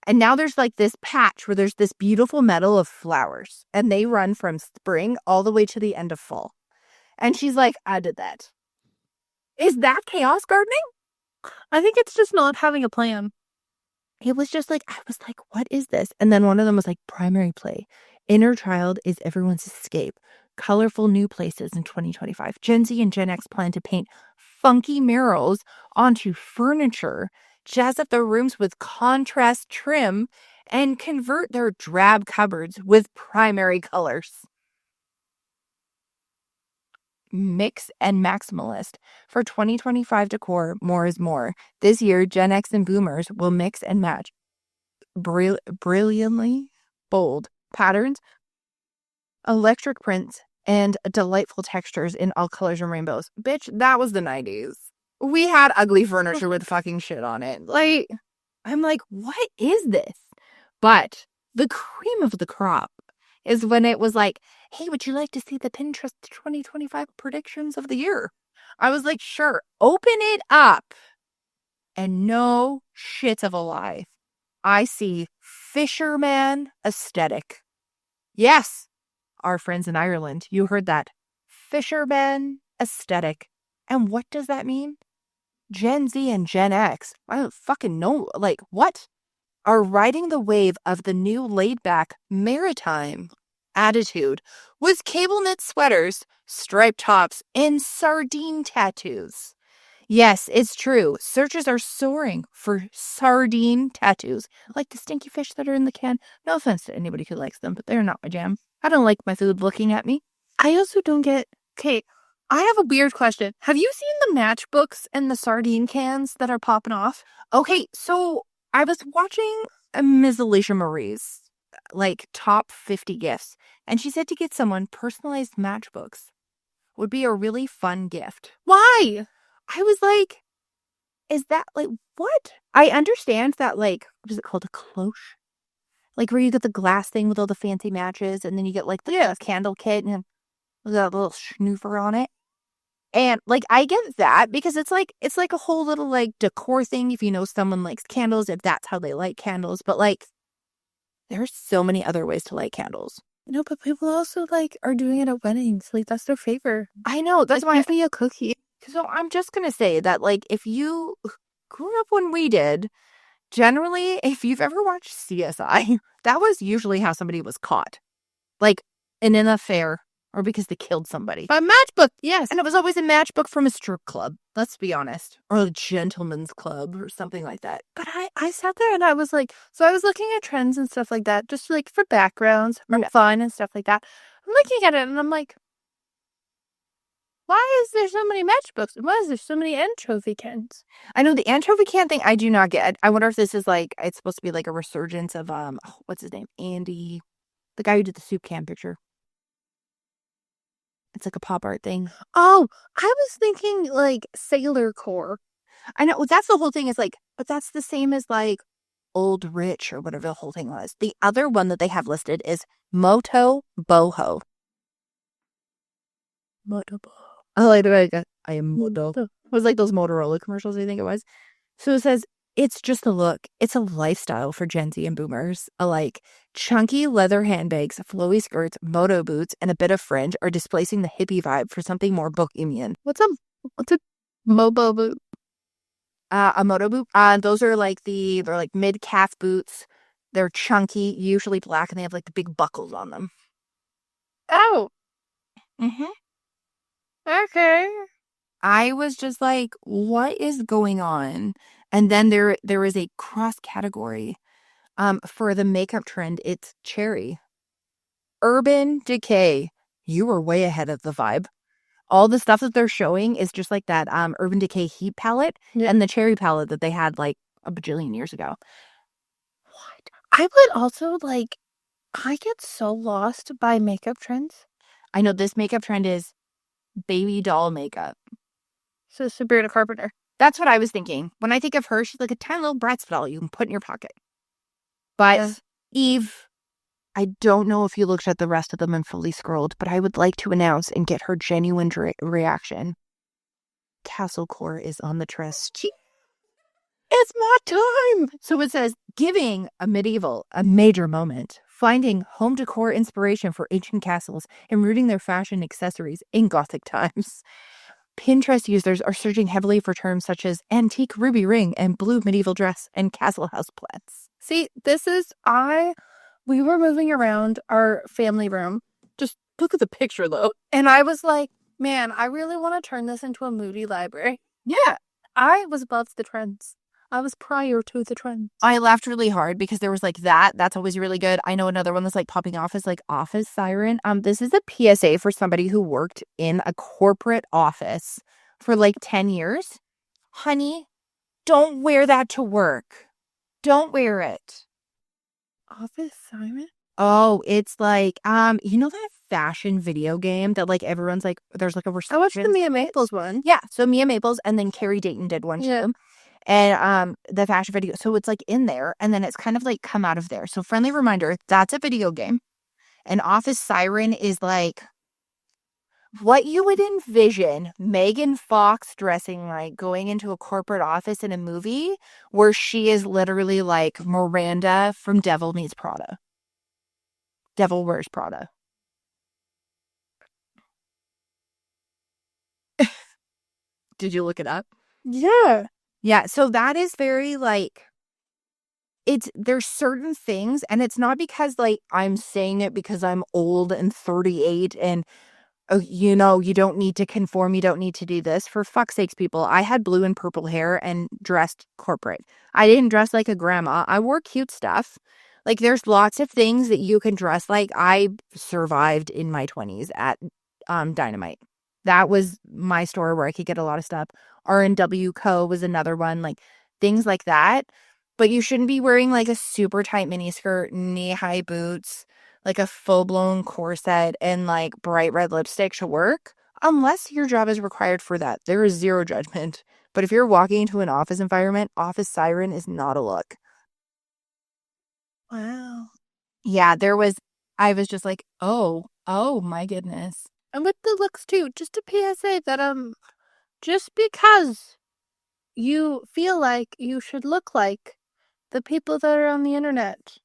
And now there's like this patch where there's this beautiful meadow of flowers, and they run from spring all the way to the end of fall. And she's like, I did that. Is that chaos gardening? I think it's just not having a plan. It was just like, I was like, what is this? And then one of them was like, primary play. Inner child is everyone's escape. Colorful new places in 2025. Gen Z and Gen X plan to paint funky murals onto furniture, jazz up their rooms with contrast trim, and convert their drab cupboards with primary colors. Mix and maximalist. For 2025 decor, more is more. This year, Gen X and Boomers will mix and match brilliantly bold patterns, electric prints, and delightful textures in all colors and rainbows. Bitch, that was the 90s. We had ugly furniture with fucking shit on it. Like, I'm like, what is this? But the cream of the crop is when it was like, hey, would you like to see the Pinterest 2025 predictions of the year? I was like, sure, open it up. And no shit of a lie. I see fisherman aesthetic. Yes, our friends in Ireland, you heard that. Fisherman aesthetic. And what does that mean? Gen Z and Gen X, I don't fucking know, like, what? Are riding the wave of the new laid-back maritime attitude with cable knit sweaters, striped tops, and sardine tattoos. Yes, it's true. Searches are soaring for sardine tattoos, like the stinky fish that are in the can. No offense to anybody who likes them, but they're not my jam. I don't like my food looking at me. I also don't get. Okay, I have a weird question. Have you seen the matchbooks and the sardine cans that are popping off? Okay, so I was watching Ms. Alicia Marie's like top 50 gifts, and she said to get someone personalized matchbooks would be a really fun gift. Why? I was like, is that like what? I understand that, like, what is it called? A cloche? Like where you get the glass thing with all the fancy matches, and then you get like the candle kit and that little schnoofer on it. And like I get that because it's like a whole little like decor thing if you know someone likes candles, if that's how they like candles. But like there's so many other ways to light candles. No, but people also like are doing it at weddings. Like that's their favor. I know, that's Like, why give me a cookie. so I'm just gonna say that like if you grew up when we did, generally if you've ever watched CSI, that was usually how somebody was caught. Like in an affair or because they killed somebody. A matchbook, yes. And it was always a matchbook from a strip club, let's be honest. Or a gentleman's club or something like that. But I sat there and I was like, so I was looking at trends and stuff like that, just like for backgrounds or fun and stuff like that. I'm looking at it and I'm like, why is there so many matchbooks? Why is there so many anchovy cans? I know the anchovy can thing I do not get. I wonder if this is like, it's supposed to be like a resurgence of, what's his name? Andy, the guy who did the soup can picture. It's like a pop art thing. Oh, I was thinking like Sailor Core. I know, that's the whole thing is like, but that's the same as like Old Rich or whatever the whole thing was. The other one that they have listed is Moto Boho. Moto Boho. Oh, I am Moto. It was like those Motorola commercials, I think it was. So it says, it's just a look. It's a lifestyle for Gen Z and boomers alike. Chunky leather handbags, flowy skirts, moto boots, and a bit of fringe are displacing the hippie vibe for something more bohemian. What's a Mobo boot? A moto boot. Those are like they're like mid-calf boots. They're chunky, usually black, and they have like the big buckles on them. Oh. Mm-hmm. Okay. I was just like, what is going on? And then there is a cross category. For the makeup trend, it's cherry. Urban Decay. You were way ahead of the vibe. All the stuff that they're showing is just like that Urban Decay heat palette and the cherry palette that they had like a bajillion years ago. What? I would also like, I get so lost by makeup trends. I know this makeup trend is baby doll makeup. So Sabrina Carpenter. That's what I was thinking. When I think of her, she's like a tiny little Bratz doll you can put in your pocket. But Eve, I don't know if you looked at the rest of them and fully scrolled, but I would like to announce and get her genuine reaction. Castlecore is on the tryst. It's my time! So it says, giving a medieval a major moment, finding home decor inspiration for ancient castles and rooting their fashion accessories in Gothic times. Pinterest users are searching heavily for terms such as antique ruby ring and blue medieval dress and castle house plants. See, we were moving around our family room. Just look at the picture though. And I was like, man, I really want to turn this into a moody library. Yeah. I was above the trends. I was prior to the trends. I laughed really hard because there was like that. That's always really good. I know another one that's like popping off is like Office Siren. This is a PSA for somebody who worked in a corporate office for like 10 years. Honey, don't wear that to work. Don't wear it. Office Siren? Oh, it's like, you know that fashion video game that like everyone's like, there's like a I watched the Mia Maples one. Yeah, so Mia Maples and then Carrie Dayton did one too. And the fashion video, so it's like in there, and then it's kind of like come out of there. So friendly reminder, that's a video game. And Office Siren is like what you would envision Megan Fox dressing like going into a corporate office in a movie where she is literally like Miranda from Devil Meets Prada. Devil Wears Prada. Did you look it up? Yeah. Yeah, so that is very like, there's certain things, and it's not because like I'm saying it because I'm old and 38 and oh, you don't need to conform. You don't need to do this. For fuck's sakes, people. I had blue and purple hair and dressed corporate. I didn't dress like a grandma. I wore cute stuff. Like, there's lots of things that you can dress like. I survived in my 20s at Dynamite. That was my store where I could get a lot of stuff. R&W Co. was another one. Like, things like that. But you shouldn't be wearing, like, a super tight miniskirt, knee-high boots, like a full-blown corset, and like bright red lipstick to work unless your job is required for that. There is zero judgment. But if you're walking into an office environment, office siren is not a look. Wow. Yeah, I was just like, oh my goodness. And with the looks too, just a PSA that just because you feel like you should look like the people that are on the internet,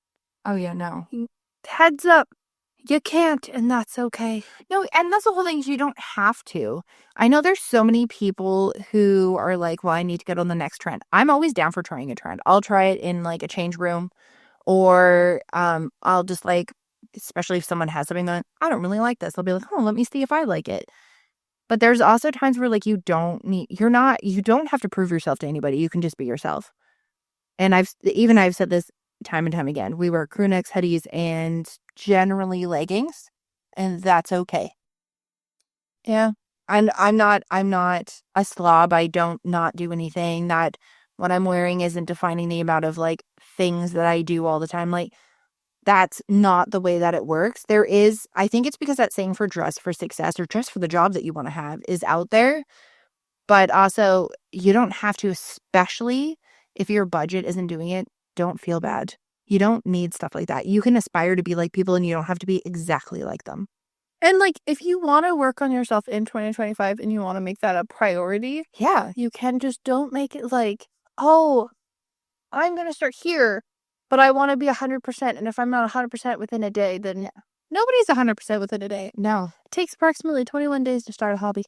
Oh yeah, no. heads up, you can't, and that's okay. No, and that's the whole thing is you don't have to. I know there's so many people who are like, well, I need to get on the next trend. I'm always down for trying a trend. I'll try it in like a change room, or I'll just like, especially if someone has something that I don't really like this, I'll be like, oh, let me see if I like it. But there's also times where like you don't have to prove yourself to anybody. You can just be yourself. And I've said this time and time again. We wear crew necks, hoodies, and generally leggings, and that's okay. Yeah. And I'm not a slob. I don't not do anything. That what I'm wearing isn't defining the amount of like things that I do all the time. Like, that's not the way that it works. I think it's because that saying for dress for success or dress for the job that you want to have is out there. But also, you don't have to, especially if your budget isn't doing it, don't feel bad. You don't need stuff like that. You can aspire to be like people and you don't have to be exactly like them. And like, if you want to work on yourself in 2025 and you want to make that a priority, Yeah. you can. Just don't make it like, oh, I'm going to start here, but I want to be 100%. And if I'm not 100% within a day, then nobody's 100% within a day. No. It takes approximately 21 days to start a hobby.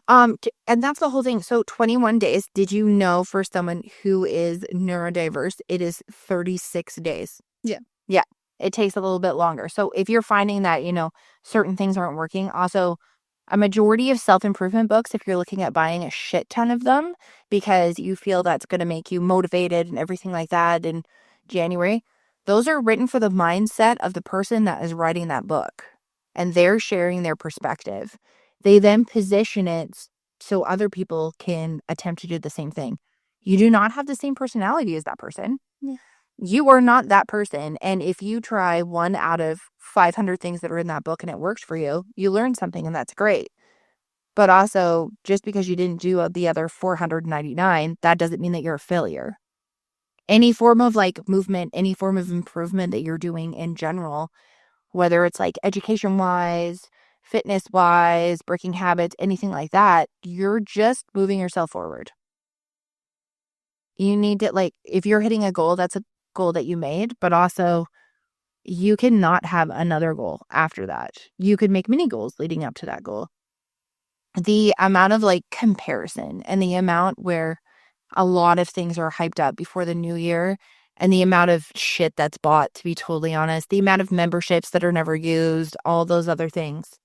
And that's the whole thing. So 21 days, did you know for someone who is neurodiverse, it is 36 days? Yeah. Yeah. It takes a little bit longer. So if you're finding that, certain things aren't working, also a majority of self-improvement books, if you're looking at buying a shit ton of them because you feel that's going to make you motivated and everything like that in January, those are written for the mindset of the person that is writing that book. And they're sharing their perspective. They then position it so other people can attempt to do the same thing. You do not have the same personality as that person. Yeah. You are not that person. And if you try one out of 500 things that are in that book and it works for you, you learn something and that's great. But also, just because you didn't do the other 499, that doesn't mean that you're a failure. Any form of like movement, any form of improvement that you're doing in general, whether it's like education wise, fitness wise, breaking habits, anything like that, you're just moving yourself forward. You need to, like, if you're hitting a goal, that's a goal that you made, but also you cannot have another goal after that. You could make mini goals leading up to that goal. The amount of like comparison and the amount where a lot of things are hyped up before the new year and the amount of shit that's bought, to be totally honest, the amount of memberships that are never used, all those other things.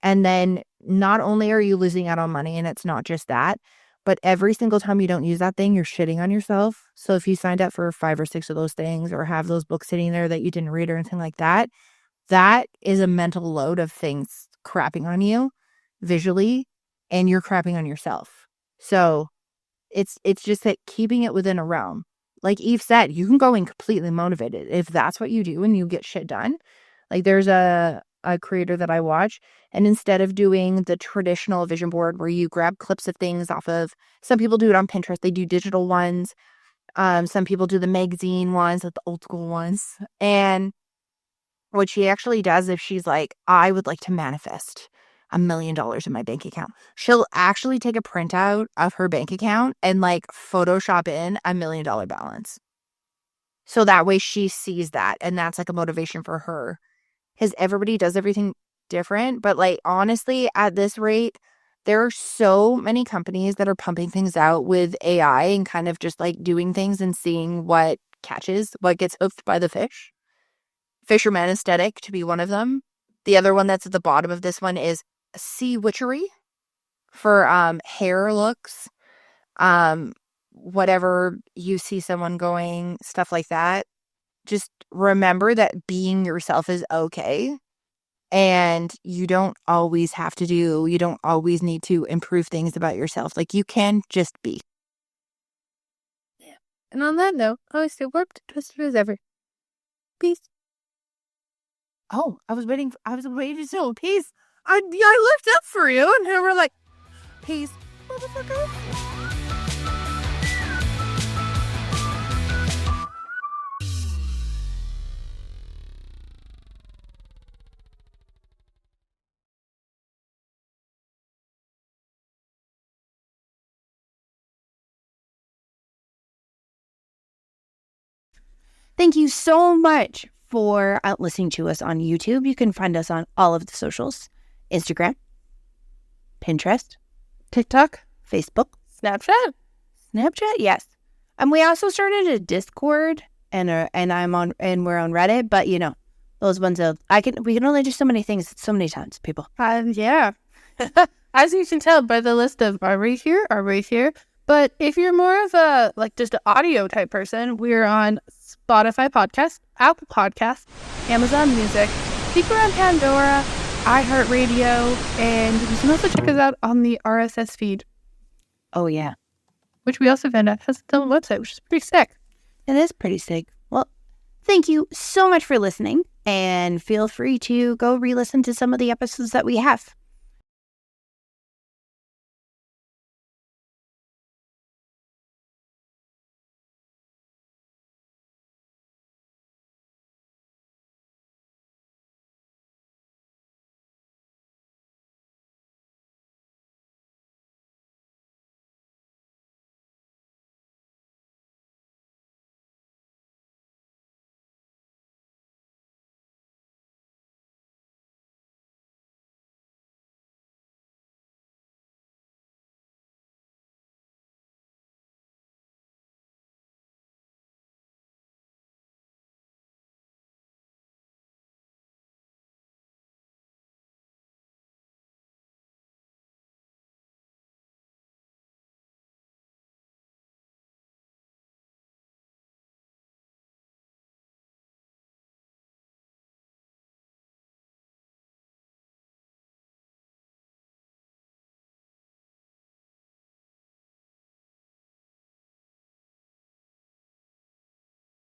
And then not only are you losing out on money, and it's not just that, but every single time you don't use that thing, you're shitting on yourself. So if you signed up for 5 or 6 of those things or have those books sitting there that you didn't read or anything like that, that is a mental load of things crapping on you visually, and you're crapping on yourself. So it's just that keeping it within a realm. Like Eve said, you can go in completely motivated if that's what you do and you get shit done. Like there's a creator that I watch, and instead of doing the traditional vision board where you grab clips of things off of, some people do it on Pinterest, they do digital ones. Some people do the magazine ones, like the old school ones. And what she actually does, if she's like, I would like to manifest $1 million in my bank account, she'll actually take a printout of her bank account and like Photoshop in $1 million balance. So that way she sees that, and that's like a motivation for her. Because everybody does everything different. But like, honestly, at this rate, there are so many companies that are pumping things out with AI and kind of just like doing things and seeing what catches, what gets hooked by the fish. Fisherman aesthetic to be one of them. The other one that's at the bottom of this one is Sea Witchery for hair looks. Whatever you see someone going, stuff like that. Just remember that being yourself is okay. And you don't always need to improve things about yourself. Like, you can just be. Yeah. And on that note, always stay warped and twisted as ever. Peace. Oh, I was waiting to say peace. I looked up for you, and we were like, peace, motherfucker. Thank you so much for listening to us on YouTube. You can find us on all of the socials: Instagram, Pinterest, TikTok, Facebook, Snapchat, yes. And we also started a Discord, and we're on Reddit. But those ones we can only do so many things so many times, people. Yeah. As you can tell by the list of are we here. But if you're more of a just an audio type person, we're on Spotify Podcast, Apple Podcast, Amazon Music, Speaker on Pandora, iHeartRadio, and you can also check us out on the RSS feed. Oh yeah, which we also found out has its own website, which is pretty sick. It is pretty sick. Well, thank you so much for listening, and feel free to go re-listen to some of the episodes that we have.